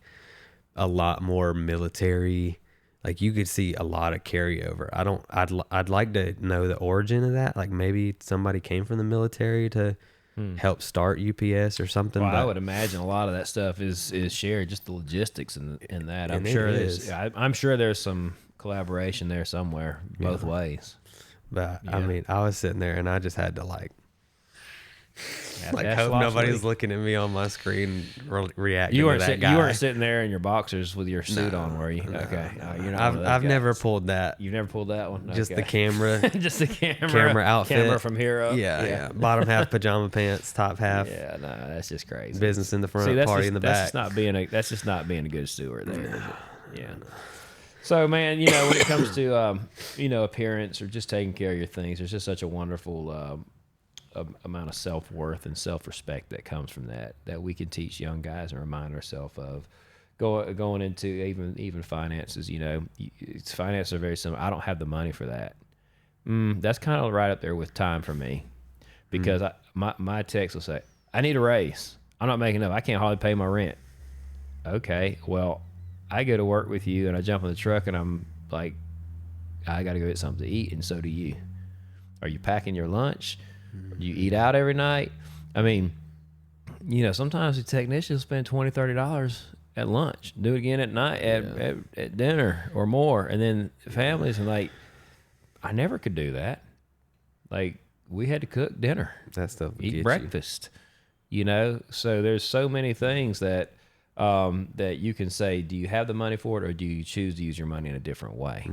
a lot more military. Like you could see a lot of carryover. I'd like to know the origin of that. Like maybe somebody came from the military to help start UPS or something. Well, but I would imagine a lot of that stuff is shared, just the logistics and that. And I'm sure there's some collaboration there somewhere, both ways. But I mean, I was sitting there and I just had to like hope nobody's looking at me on my screen reacting to that guy. You weren't sitting there in your boxers with your suit on, were you? Okay. No, you're not. I've never pulled that. You've never pulled that one? Just the camera. Just the camera outfit. Camera from Hero. Yeah. Bottom half pajama pants, top half. Yeah, no, that's just crazy. Business in the front, party in the back. That's just not being a good steward there, is it? Yeah. So, man, when it comes to, appearance or just taking care of your things, there's just such a wonderful amount of self-worth and self-respect that comes from that we can teach young guys and remind ourselves of going into even finances. Finances are very similar. I don't have the money for that. That's kind of right up there with time for me, because my text will say, I need a raise. I'm not making enough. I can't hardly pay my rent. Okay, well, I go to work with you and I jump in the truck and I'm like, I got to go get something to eat, and so do you. Are you packing your lunch? Do you eat out every night? I mean, sometimes the technicians spend $20, $30 at lunch. Do it again at night, at dinner or more. And then families, and like, I never could do that. Like, we had to cook dinner. That stuff would eat breakfast. So there's so many things that that you can say, do you have the money for it, or do you choose to use your money in a different way?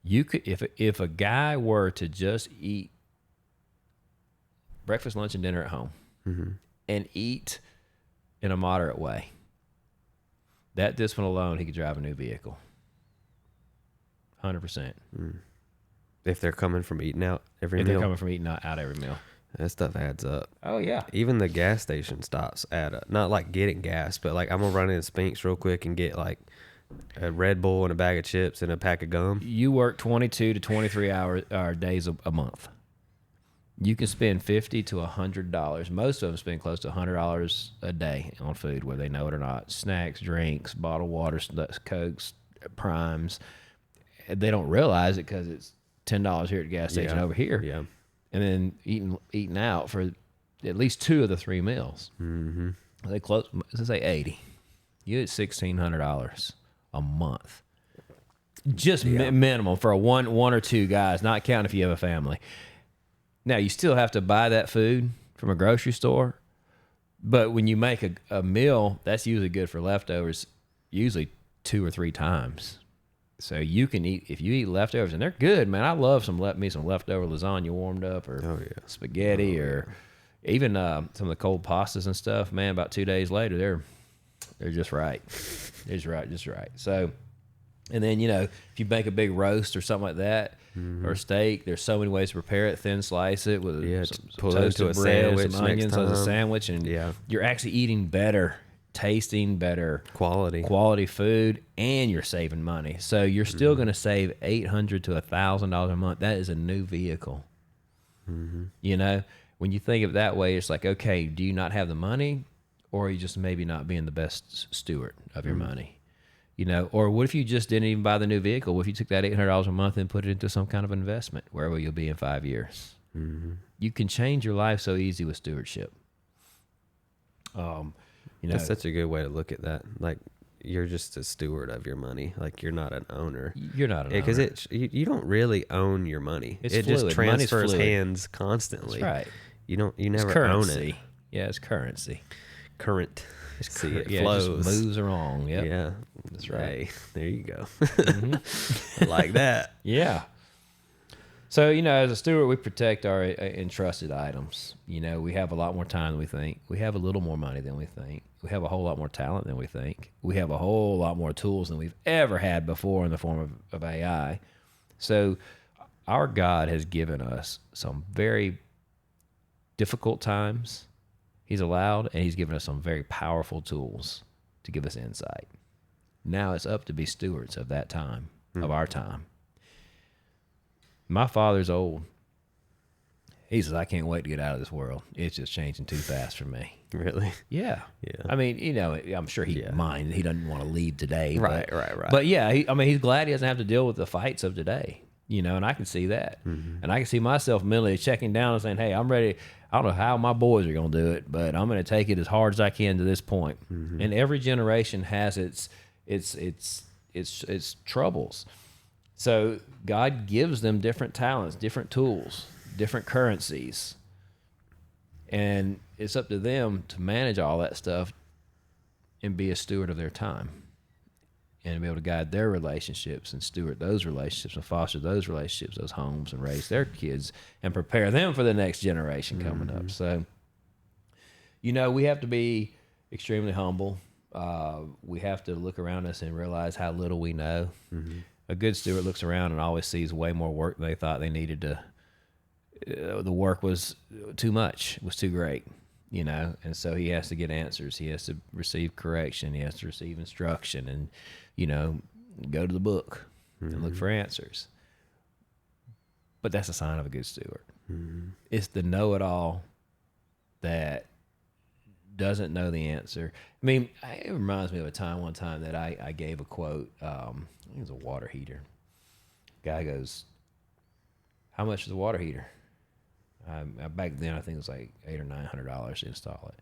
You could, if a guy were to just eat breakfast, lunch, and dinner at home and eat in a moderate way, that discipline alone, he could drive a new vehicle. 100%. If they're coming from eating out every meal? If they're coming from eating out every meal. That stuff adds up. Oh, yeah. Even the gas station stops add up. Not like getting gas, but like I'm going to run in Spinks real quick and get like a Red Bull and a bag of chips and a pack of gum. You work 22 to 23 hour days a month. You can spend $50 to $100. Most of them spend close to $100 a day on food, whether they know it or not. Snacks, drinks, bottled water, Cokes, Primes. They don't realize it because it's $10 here at the gas station over here. Yeah. And then eating out for at least 2 of the 3 meals. They close. Let's say 80. You get $1,600 a month, just minimum for a one or two guys. Not counting if you have a family. Now you still have to buy that food from a grocery store, but when you make a meal, that's usually good for leftovers, usually 2 or 3 times. So you can eat, if you eat leftovers, and they're good, man. I love some leftover lasagna warmed up, or spaghetti, or even some of the cold pastas and stuff. Man, about 2 days later, they're just right. They're just right. So, and then if you make a big roast or something like that, or steak, there's so many ways to prepare it. Thin slice it with some toasted bread, some onions as a sandwich, and you're actually eating better. Tasting better, quality food, and you're saving money. So you're still going to save $800 to $1,000 a month. That is a new vehicle. When you think of it that way, it's like, okay, do you not have the money, or are you just maybe not being the best steward of your money? Or what if you just didn't even buy the new vehicle? What if you took that $800 a month and put it into some kind of investment? Where will you be in 5 years? You can change your life so easy with stewardship. That's such a good way to look at that. Like, you're just a steward of your money. Like, you're not an owner. You're not an owner. Because you don't really own your money. It's it fluid. Just transfers hands constantly. That's right. You never own it. Yeah, it's currency. It flows. It just moves along. Yep. Yeah. That's right. Hey, there you go. Like that. Yeah. So, as a steward, we protect our entrusted items. We have a lot more time than we think. We have a little more money than we think. We have a whole lot more talent than we think. We have a whole lot more tools than we've ever had before in the form of AI. So our God has given us some very difficult times He's allowed, and He's given us some very powerful tools to give us insight. Now it's up to be stewards of that time, of our time. My father's old. He says, I can't wait to get out of this world. It's just changing too fast for me. Really? Yeah. Yeah. I mean, I'm sure he'd mind. He doesn't want to leave today. Right. But yeah, he's glad he doesn't have to deal with the fights of today, and I can see that. And I can see myself mentally checking down and saying, hey, I'm ready. I don't know how my boys are going to do it, but I'm going to take it as hard as I can to this point. And every generation has its troubles. So God gives them different talents, different tools, different currencies. And it's up to them to manage all that stuff and be a steward of their time and be able to guide their relationships and steward those relationships and foster those relationships, those homes, and raise their kids and prepare them for the next generation coming up. So, we have to be extremely humble. We have to look around us and realize how little we know. A good steward looks around and always sees way more work than they thought they needed to. The work was too much, was too great, and so he has to get answers. He has to receive correction. He has to receive instruction and, go to the book and look for answers. But that's a sign of a good steward. It's the know-it-all that doesn't know the answer. I mean, it reminds me of one time that I gave a quote. I think it was a water heater. Guy goes, how much is a water heater? Back then, I think it was like $800 or $900 to install it.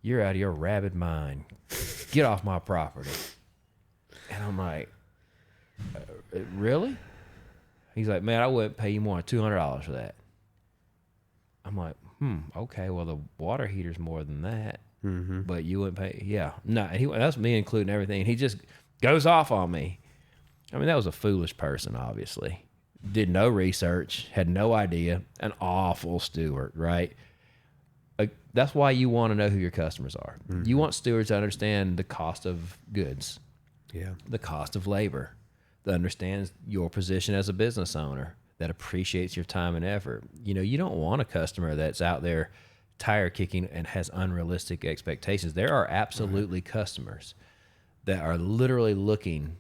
You're out of your rabid mind. Get off my property. And I'm like, really? He's like, man, I wouldn't pay you more than $200 for that. I'm like, okay, well, the water heater's more than that. But you wouldn't pay. Yeah. No, that's me including everything. He just goes off on me. I mean, that was a foolish person, obviously. Did no research, had no idea, an awful steward, right? That's why you want to know who your customers are. You want stewards to understand the cost of goods, the cost of labor, that understands your position as a business owner, that appreciates your time and effort. You don't want a customer that's out there tire kicking and has unrealistic expectations. There are absolutely customers that are literally looking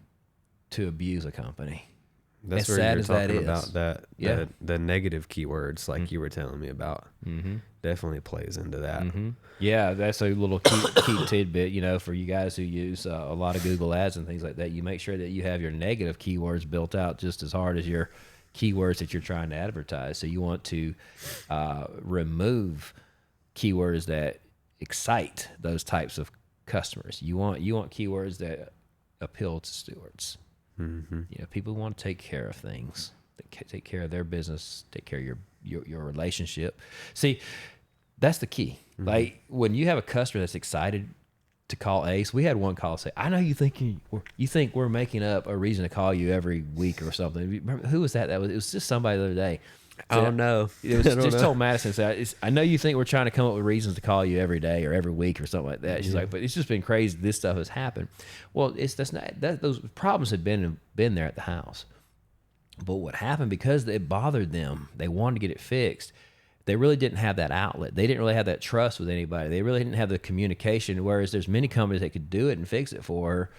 to abuse a company. That's as where sad you're as that talking is. about that. The negative keywords, like you were telling me about, definitely plays into that. Yeah, that's a little key tidbit. For you guys who use a lot of Google Ads and things like that, you make sure that you have your negative keywords built out just as hard as your keywords that you're trying to advertise. So you want to remove keywords that excite those types of customers. You want keywords that appeal to stewards. People want to take care of things. They take care of their business, take care of your relationship. See, that's the key. Like when you have a customer that's excited to call Ace, we had one call say, "I know you think we're making up a reason to call you every week or something." Remember, who was that? It was just somebody the other day. I don't know. It was just told Madison, said, I know you think we're trying to come up with reasons to call you every day or every week or something like that. She's like, but it's just been crazy. This stuff has happened. Well, those problems had been there at the house. But what happened, because it bothered them, they wanted to get it fixed. They really didn't have that outlet. They didn't really have that trust with anybody. They really didn't have the communication, whereas there's many companies that could do it and fix it for her.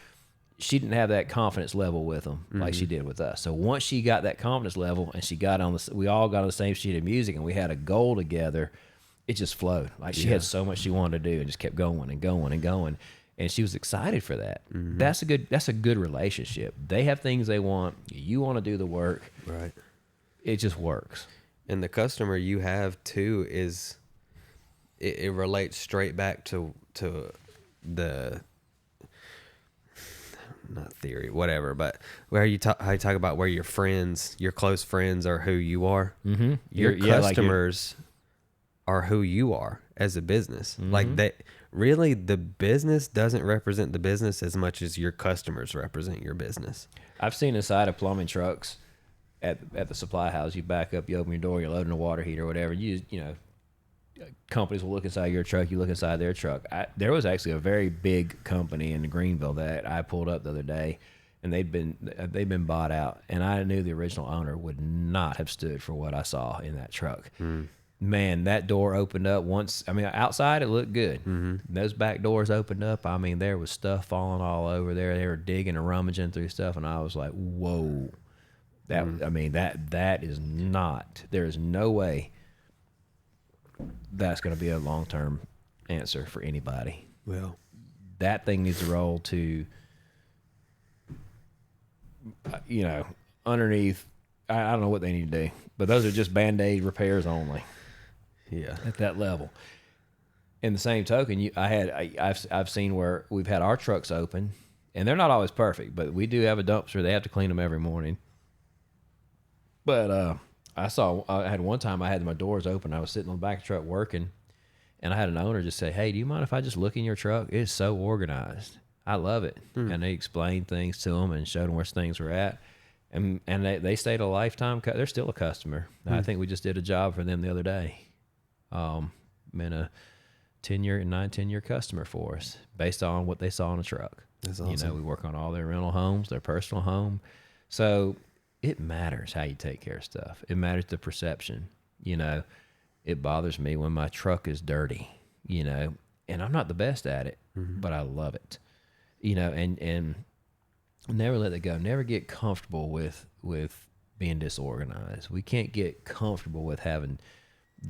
She didn't have that confidence level with them like she did with us. So once she got that confidence level and we all got on the same sheet of music and we had a goal together, it just flowed. Like she had so much she wanted to do and just kept going and going and going. And she was excited for that. That's a good relationship. They have things they want. You want to do the work. Right. It just works. And the customer you have too it relates straight back to the, not theory, whatever, but how you talk about where your close friends are who you are. Your customers are who you are as a business. Like that, really, the business doesn't represent the business as much as your customers represent your business. I've seen inside of plumbing trucks at the supply house. You back up, you open your door, you're loading a water heater or whatever. Companies will look inside your truck, you look inside their truck. There was actually a very big company in Greenville that I pulled up the other day, and they've been bought out, and I knew the original owner would not have stood for what I saw in that truck. Man, that door opened up once. I mean, outside it looked good. Those back doors opened up. I mean, there was stuff falling all over there. They were digging and rummaging through stuff, and I was like, whoa. That I mean that is not. There is no way that's going to be a long-term answer for anybody. Well, that thing needs to roll to, underneath. I don't know what they need to do, but those are just Band-Aid repairs only. Yeah, at that level. In the same token, I've seen where we've had our trucks open, and they're not always perfect, but we do have a dumpster. They have to clean them every morning. But I had one time I had my doors open. I was sitting on the back of the truck working, and I had an owner just say, "Hey, do you mind if I just look in your truck? It's so organized. I love it." And they explained things to them and showed them where things were at. And they stayed a lifetime. They're still a customer. I think we just did a job for them the other day. Been a 9-10-year customer for us based on what they saw in the truck. That's awesome. We work on all their rental homes, their personal home. So it matters how you take care of stuff. It matters the perception. It bothers me when my truck is dirty, and I'm not the best at it, but I love it, and never let it go. Never get comfortable with being disorganized. We can't get comfortable with having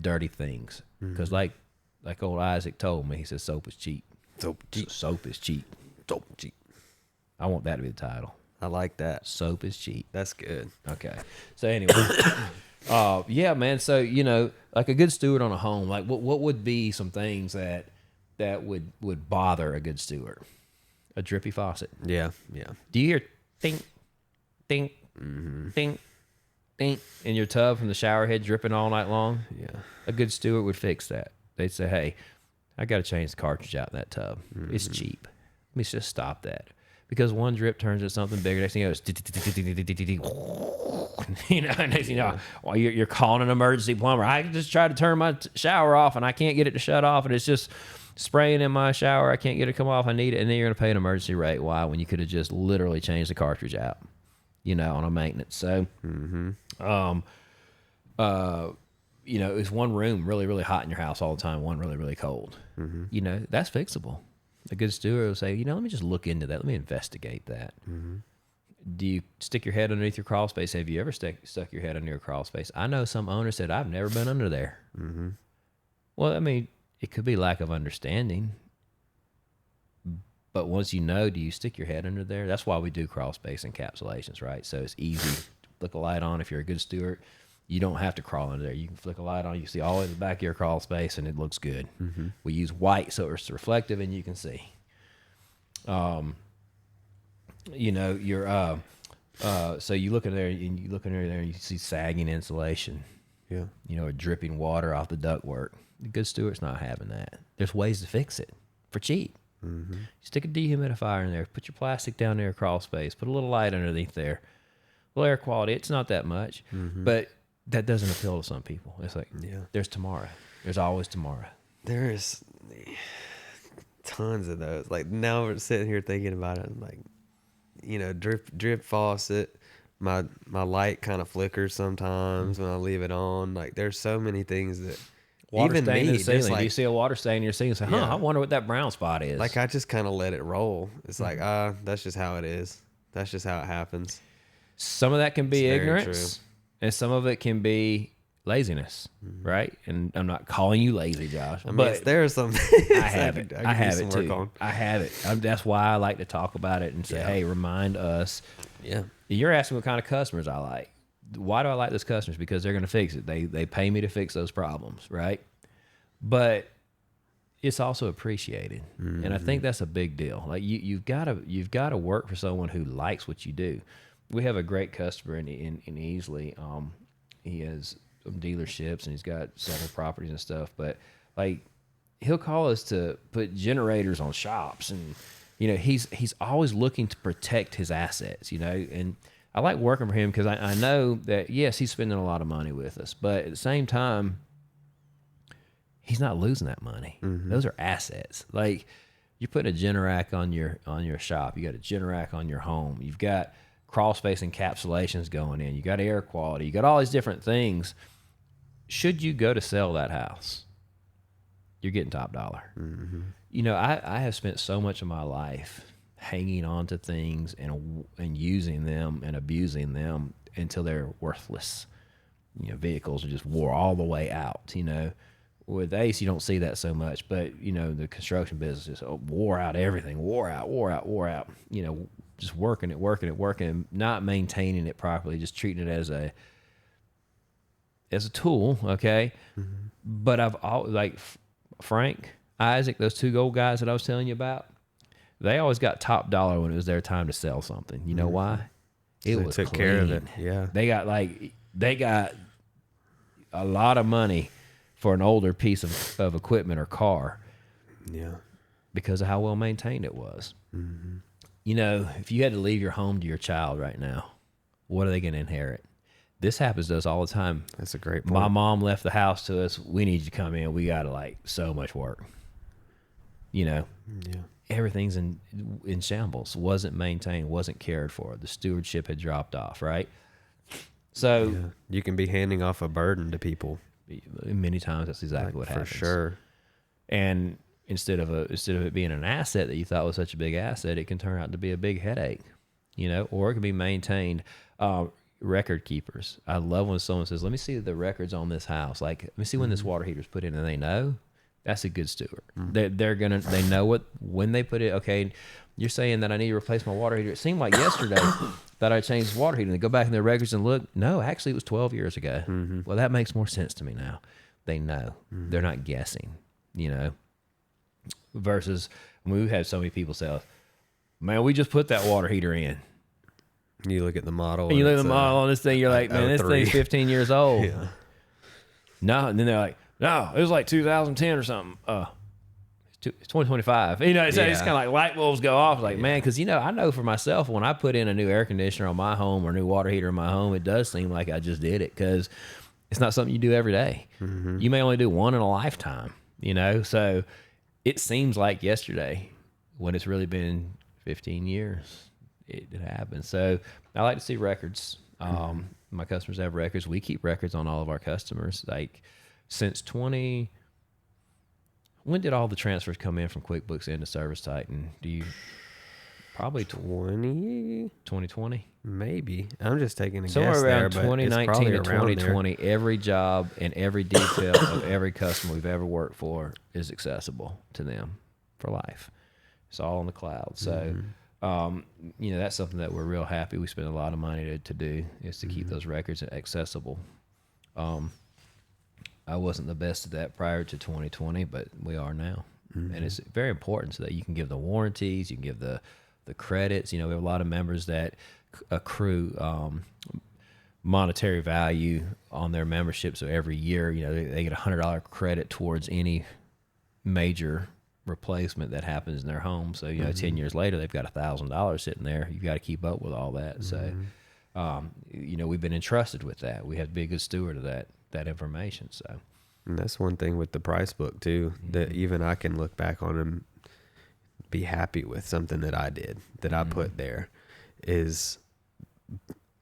dirty things because like old Isaac told me, he said soap is cheap. Soap is cheap. I want that to be the title. I like that. Soap is cheap. That's good. Okay. So anyway, yeah, man. So like a good steward on a home, like what would be some things that would bother a good steward? A drippy faucet. Yeah. Do you hear think, think, think, think in your tub from the shower head dripping all night long? Yeah. A good steward would fix that. They'd say, "Hey, I got to change the cartridge out in that tub. It's cheap. Let me just stop that." Because one drip turns into something bigger. Next thing you know, it's next thing you know, while you're calling an emergency plumber. I just tried to turn my shower off and I can't get it to shut off, and it's just spraying in my shower. I can't get it to come off. I need it, and then you're going to pay an emergency rate. Why? When you could have just literally changed the cartridge out, on a maintenance. So, it's one room really, really hot in your house all the time, one really, really cold. That's fixable. A good steward will say, let me just look into that. Let me investigate that. Do you stick your head underneath your crawl space? Have you ever stuck your head under your crawl space? I know some owners said, "I've never been under there." Well, I mean, it could be lack of understanding. But once do you stick your head under there? That's why we do crawl space encapsulations, right? So it's easy to flick a light on. If you're a good steward, you don't have to crawl under there. You can flick a light on. You see all the way to the back of your crawl space, and it looks good. We use white so it's reflective and you can see. So you look in there and you see sagging insulation. Yeah. Dripping water off the ductwork. The good steward's not having that. There's ways to fix it for cheap. Stick a dehumidifier in there. Put your plastic down there, crawl space. Put a little light underneath there. Well, air quality, it's not that much, but that doesn't appeal to some people. It's like, there's tomorrow. There's always tomorrow. There is tons of those. Like now we're sitting here thinking about it. Like, drip faucet. My light kind of flickers sometimes when I leave it on. Like there's so many things that water even stain in me, the ceiling. like, Do you see a water stain in your ceiling? Say, I wonder what that brown spot is. Like I just kind of let it roll. It's like, that's just how it is. That's just how it happens. Some of that can be ignorance, and some of it can be laziness, right? And I'm not calling you lazy, Josh. But there's some. I have it. I have it too. I have it. That's why I like to talk about it and say, hey, remind us. Yeah. You're asking what kind of customers I like. Why do I like those customers? Because they're going to fix it. They pay me to fix those problems, right? But it's also appreciated, and I think that's a big deal. Like you've got to work for someone who likes what you do. We have a great customer in Easley. He has some dealerships and he's got several properties and stuff. But like, he'll call us to put generators on shops, and he's always looking to protect his assets. And I like working for him because I know that yes, he's spending a lot of money with us, but at the same time, he's not losing that money. Those are assets. Like you're putting a Generac on your shop. You got a Generac on your home. You've got crawl space encapsulations going in. You got air quality. You got all these different things. Should you go to sell that house, you're getting top dollar. I have spent so much of my life hanging on to things and using them and abusing them until they're worthless. Vehicles are just wore all the way out. With Ace, you don't see that so much, but the construction business is wore out everything, wore out. Just working it, not maintaining it properly, just treating it as a tool. Okay, but I've always like Frank, Isaac, those two gold guys that I was telling you about. They always got top dollar when it was their time to sell something. You know why? It was took clean. care of it. Yeah, they got a lot of money for an older piece of equipment or car. Yeah, because of how well maintained it was. If you had to leave your home to your child right now, what are they going to inherit? This happens to us all the time. That's a great point. My mom left the house to us. We need you to come in. We got so much work. Yeah. Everything's in shambles. Wasn't maintained. Wasn't cared for. The stewardship had dropped off. Right. So you can be handing off a burden to people. Many times that's exactly what happens. For sure. And instead of it being an asset that you thought was such a big asset, it can turn out to be a big headache. Or it can be maintained. Record keepers. I love when someone says, "Let me see the records on this house. Like, let me see when this water heater's put in," and they know. That's a good steward. They know when they put it. Okay, you're saying that I need to replace my water heater. It seemed like yesterday that I changed the water heater. And they go back in their records and look. No, actually, it was 12 years ago. Well, that makes more sense to me now. They know. They're not guessing. Versus we've had so many people say, "Man, we just put that water heater in." You look at the model. And you look at the model on this thing, you're like, "Man, this thing's 15 years old." Yeah. No, and then they're like, "No, it was like 2010 or something." It's 2025. It's kind of like light bulbs go off. Like, man, because I know for myself, when I put in a new air conditioner on my home or a new water heater in my home, it does seem like I just did it because it's not something you do every day. You may only do one in a lifetime. So it seems like yesterday when it's really been 15 years. It happens. So I like to see records. My customers have records. We keep records on all of our customers. Like since when did all the transfers come in from QuickBooks into Service Titan? Do you probably 2020? Maybe. I'm just taking a Somewhere guess around there, 2019 to but it's probably 2020, every job and every detail of every customer we've ever worked for is accessible to them for life. It's all in the cloud. So that's something that we're real happy. We spend a lot of money to do is to keep those records accessible. I wasn't the best at that prior to 2020, but we are now. And it's very important so that you can give the warranties, you can give the credits. We have a lot of members that accrue monetary value on their membership. So every year, they get $100 credit towards any major replacement that happens in their home. So 10 years later they've got $1,000 sitting there. You've got to keep up with all that. So we've been entrusted with that. We have to be a good steward of that information. So and that's one thing with the price book too, that even I can look back on and be happy with something that I did, that I put there. Is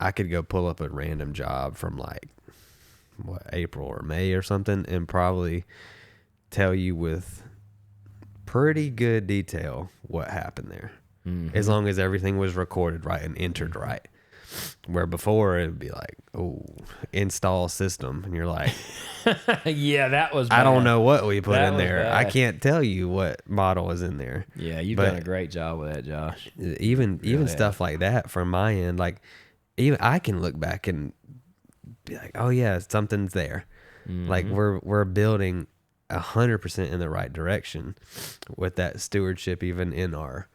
I could go pull up a random job from like April or May or something and probably tell you with pretty good detail what happened there, as long as everything was recorded right and entered right. Where before it would be like, install system, and you're like, yeah, that was bad. I don't know what we put in there. Bad. I can't tell you what model is in there. Yeah, you've done a great job with that, Josh. Even stuff like that from my end, like even I can look back and be like, oh yeah, something's there. Like we're building 100% in the right direction with that stewardship, even in our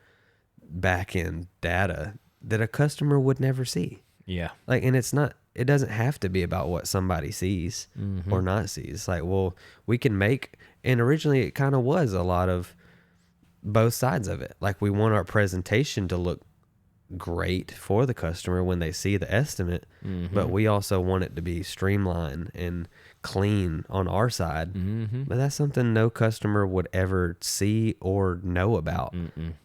back end data that a customer would never see. Yeah. Like, and it doesn't have to be about what somebody sees or not sees. Like, well, we can make, and originally it kind of was a lot of both sides of it. Like, we want our presentation to look great for the customer when they see the estimate, but we also want it to be streamlined and clean on our side. But that's something no customer would ever see or know about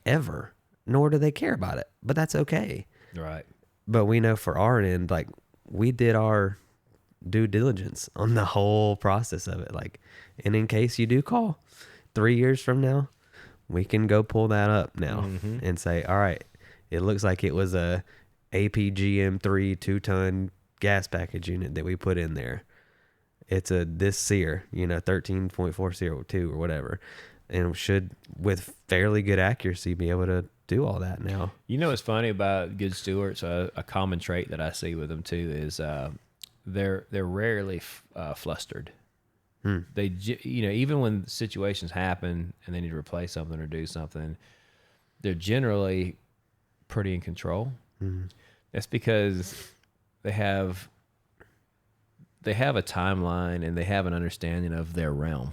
ever, nor do they care about it, but that's okay. Right. But we know for our end, like, we did our due diligence on the whole process of it. Like, and in case you do call 3 years from now, we can go pull that up now and say, all right, it looks like it was a APGM 3 2-ton gas package unit that we put in there. It's this SEER, 13.4 CO2 or whatever, and should, with fairly good accuracy, be able to do all that now. You know what's funny about good stewards? A common trait that I see with them too is they're rarely flustered. They, even when situations happen and they need to replace something or do something, they're generally pretty in control. That's because they have a timeline and they have an understanding of their realm.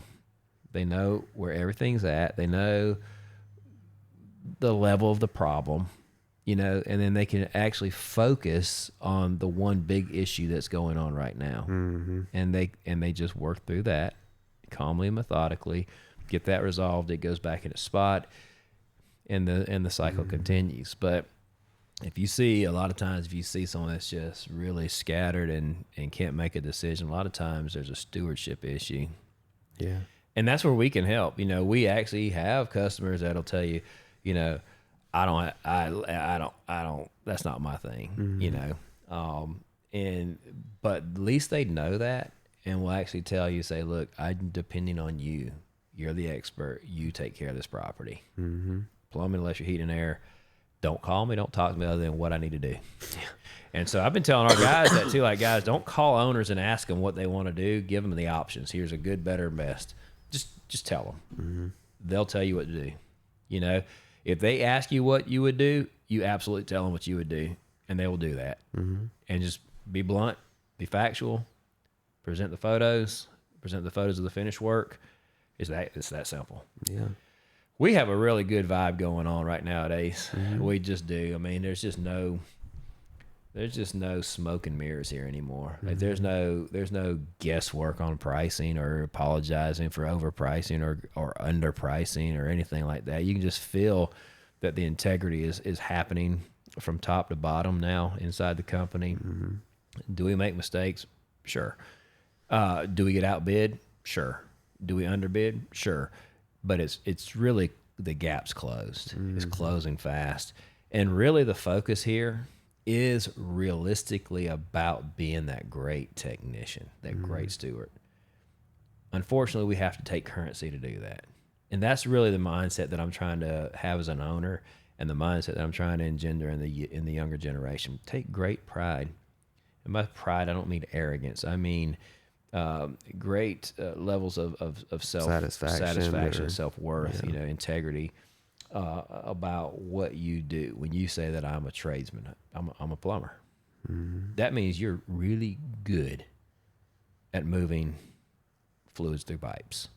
They know where everything's at. They know the level of the problem, and then they can actually focus on the one big issue that's going on right now. And they just work through that calmly and methodically, get that resolved. It goes back in its spot, and the cycle continues. But if you see, a lot of times, if you see someone that's just really scattered and can't make a decision, a lot of times there's a stewardship issue. Yeah. And that's where we can help. We actually have customers that'll tell you, I don't, that's not my thing, but at least they know that, and will actually tell you, say, look, I'm depending on you. You're the expert. You take care of this property. Plumbing, electric, heat, and air. Don't call me. Don't talk to me other than what I need to do. And so I've been telling our guys that too. Like, guys, don't call owners and ask them what they want to do. Give them the options. Here's a good, better, and best. Just tell them. They'll tell you what to do. If they ask you what you would do, you absolutely tell them what you would do, and they will do that. And just be blunt, be factual, present the photos of the finished work. It's that simple. Yeah. We have a really good vibe going on right nowadays. We just do. I mean, there's just no smoke and mirrors here anymore. Like, there's no guesswork on pricing or apologizing for overpricing or underpricing or anything like that. You can just feel that the integrity is happening from top to bottom now inside the company. Do we make mistakes? Sure. Do we get outbid? Sure. Do we underbid? Sure. But it's really, the gap's closed. It's closing fast. And really the focus here is realistically about being that great technician, that great steward. Unfortunately, we have to take currency to do that. And that's really the mindset that I'm trying to have as an owner, and the mindset that I'm trying to engender in the younger generation. Take great pride. And by pride, I don't mean arrogance. I mean great levels of satisfaction, self-worth, integrity about what you do. When you say that I'm a tradesman, I'm a plumber. That means you're really good at moving fluids through pipes,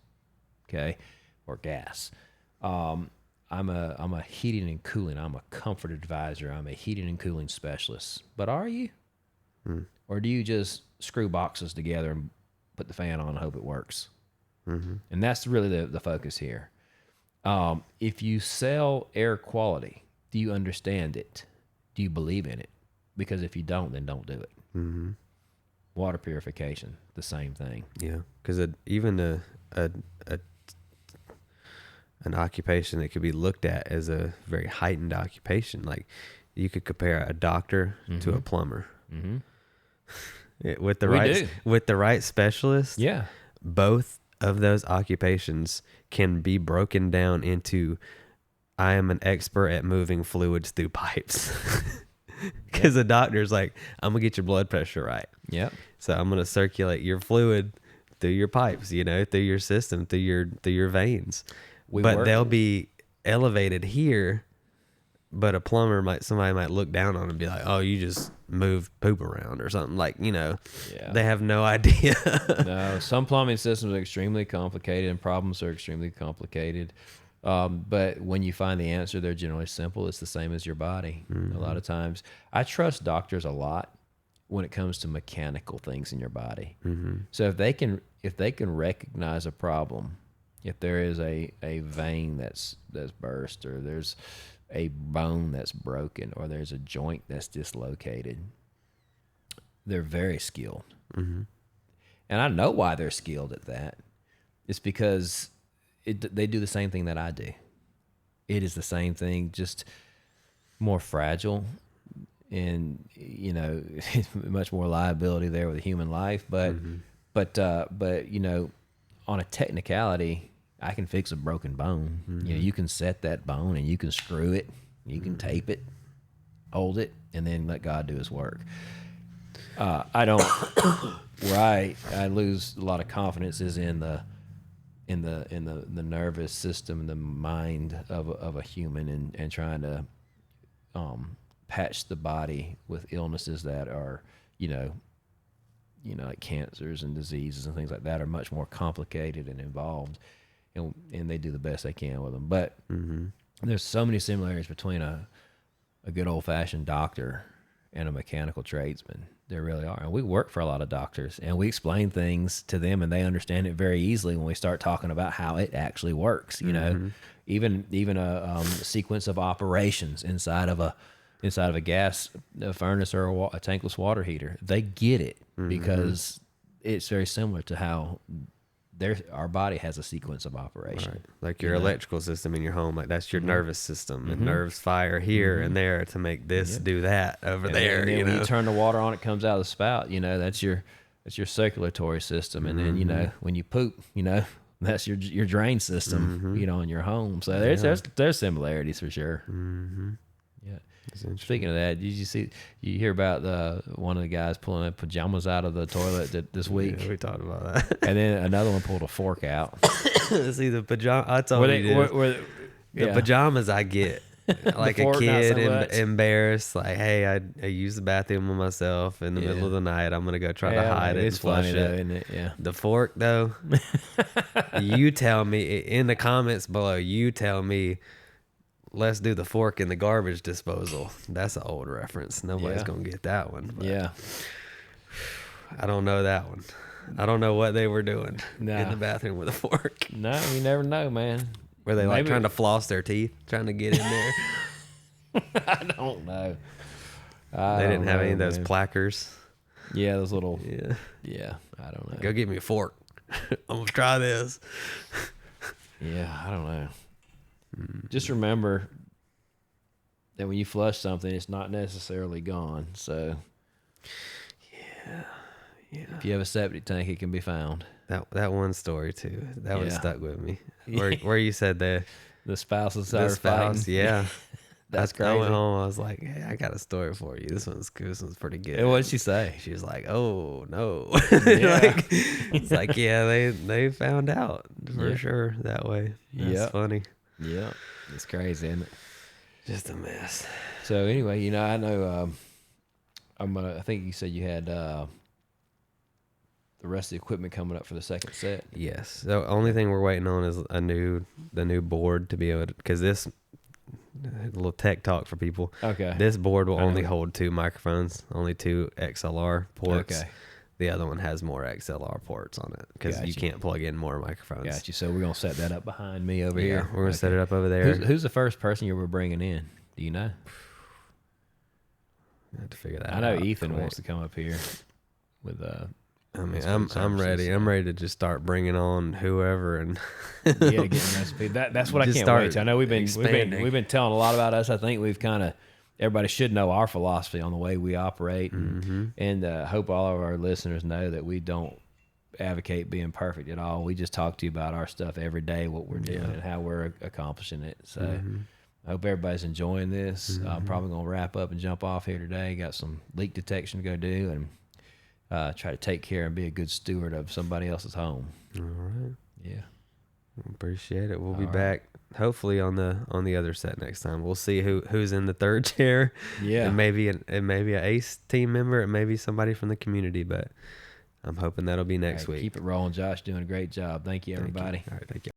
okay, or gas. I'm a heating and cooling. I'm a comfort advisor. I'm a heating and cooling specialist. But are you? Or do you just screw boxes together and put the fan on and hope it works? And that's really the focus here. If you sell air quality, do you understand it? Do you believe in it? Because if you don't, then don't do it. Water purification, the same thing. Yeah, because even an occupation that could be looked at as a very heightened occupation, like you could compare a doctor to a plumber. With the right specialist, yeah, both of those occupations can be broken down into, I am an expert at moving fluids through pipes. Because the doctor's like, I'm gonna get your blood pressure right. Yep. So I'm gonna circulate your fluid through your pipes, through your system, through your veins. They'll be elevated here, but a plumber somebody might look down on and be like, oh, you just move poop around or something, They have no idea. No, some plumbing systems are extremely complicated and problems are extremely complicated. But when you find the answer, they're generally simple. It's the same as your body. A lot of times, I trust doctors a lot when it comes to mechanical things in your body. So if they can recognize a problem, if there is a vein that's burst, or there's a bone that's broken, or there's a joint that's dislocated, they're very skilled. And I know why they're skilled at that. It's because they do the same thing that I do. It is the same thing, just more fragile and much more liability there with a human life. But but on a technicality, I can fix a broken bone. You can set that bone and you can screw it, you can tape it, hold it, and then let God do His work. I don't. Where I lose a lot of confidence is in the nervous system, the mind of a human, and trying to patch the body with illnesses that are like cancers and diseases and things like that are much more complicated and involved, and they do the best they can with them. But there's so many similarities between a good old fashioned doctor and a mechanical tradesman. There really are. And we work for a lot of doctors, and we explain things to them, and they understand it very easily when we start talking about how it actually works. Even a sequence of operations inside of a gas furnace or a tankless water heater, they get it because it's very similar to how our body has a sequence of operation. Right. Like your electrical system in your home, like that's your nervous system, and nerves fire here and there to make this do that over there. And then when you turn the water on, it comes out of the spout. That's your circulatory system, and then when you poop, that's your drain system. In your home. So there's similarities for sure. Yeah. Speaking of that, did you hear about one of the guys pulling the pajamas out of the toilet this week? Yeah, we talked about that. And then another one pulled a fork out. See, the pajama, I told you the pajamas I get. Like a kid embarrassed, like, hey, I use the bathroom by myself in the middle of the night. I'm going to go try to hide it and flush it. Isn't it? Yeah. The fork, though, you tell me in the comments below, let's do the fork in the garbage disposal. That's an old reference. Nobody's going to get that one. Yeah. I don't know that one. I don't know what they were doing in the bathroom with a fork. No, you never know, man. Were they like trying to floss their teeth, trying to get in there? I don't know. They didn't have any of those plackers. Yeah, those little. Yeah, I don't know. Go get me a fork. I'm going to try this. Yeah, I don't know. Just remember that when you flush something, it's not necessarily gone. So, if you have a septic tank, it can be found. That one story too. That one stuck with me. Where you said the spouses are fighting. Yeah. That's crazy. I went home. I was like, hey, I got a story for you. This one's pretty good. And what'd she say? She was like, oh no. Yeah. It's like, yeah, they found out for sure that way. That's funny. Yeah, it's crazy, isn't it? Just a mess. So anyway, I know. I think you said you had the rest of the equipment coming up for the second set. Yes. The only thing we're waiting on is the new board to be able to, because this a little tech talk for people. Okay. This board will only hold 2 microphones, only 2 XLR ports. Okay. The other one has more XLR ports on it because you can't plug in more microphones. Got you. So we're gonna set that up behind me over here. We're gonna set it up over there. Who's the first person you were bringing in? Do you know? I have to figure that out. I know Ethan wants to come up here with I mean, I'm ready. I'm ready to just start bringing on whoever and getting recipe. That's what I can't wait to. I know we've been telling a lot about us. I think we've kind of. Everybody should know our philosophy on the way we operate, and hope all of our listeners know that we don't advocate being perfect at all. We just talk to you about our stuff every day, what we're doing, and how we're accomplishing it. So I hope everybody's enjoying this. I'm probably going to wrap up and jump off here today. Got some leak detection to go do, and try to take care and be a good steward of somebody else's home. All right. Yeah. Appreciate it. We'll be back hopefully on the other set next time. We'll see who's in the third chair. Yeah. And maybe an ACE team member, and maybe somebody from the community, but I'm hoping that'll be next week. Keep it rolling, Josh. Doing a great job. Thank you, everybody. All right, thank you.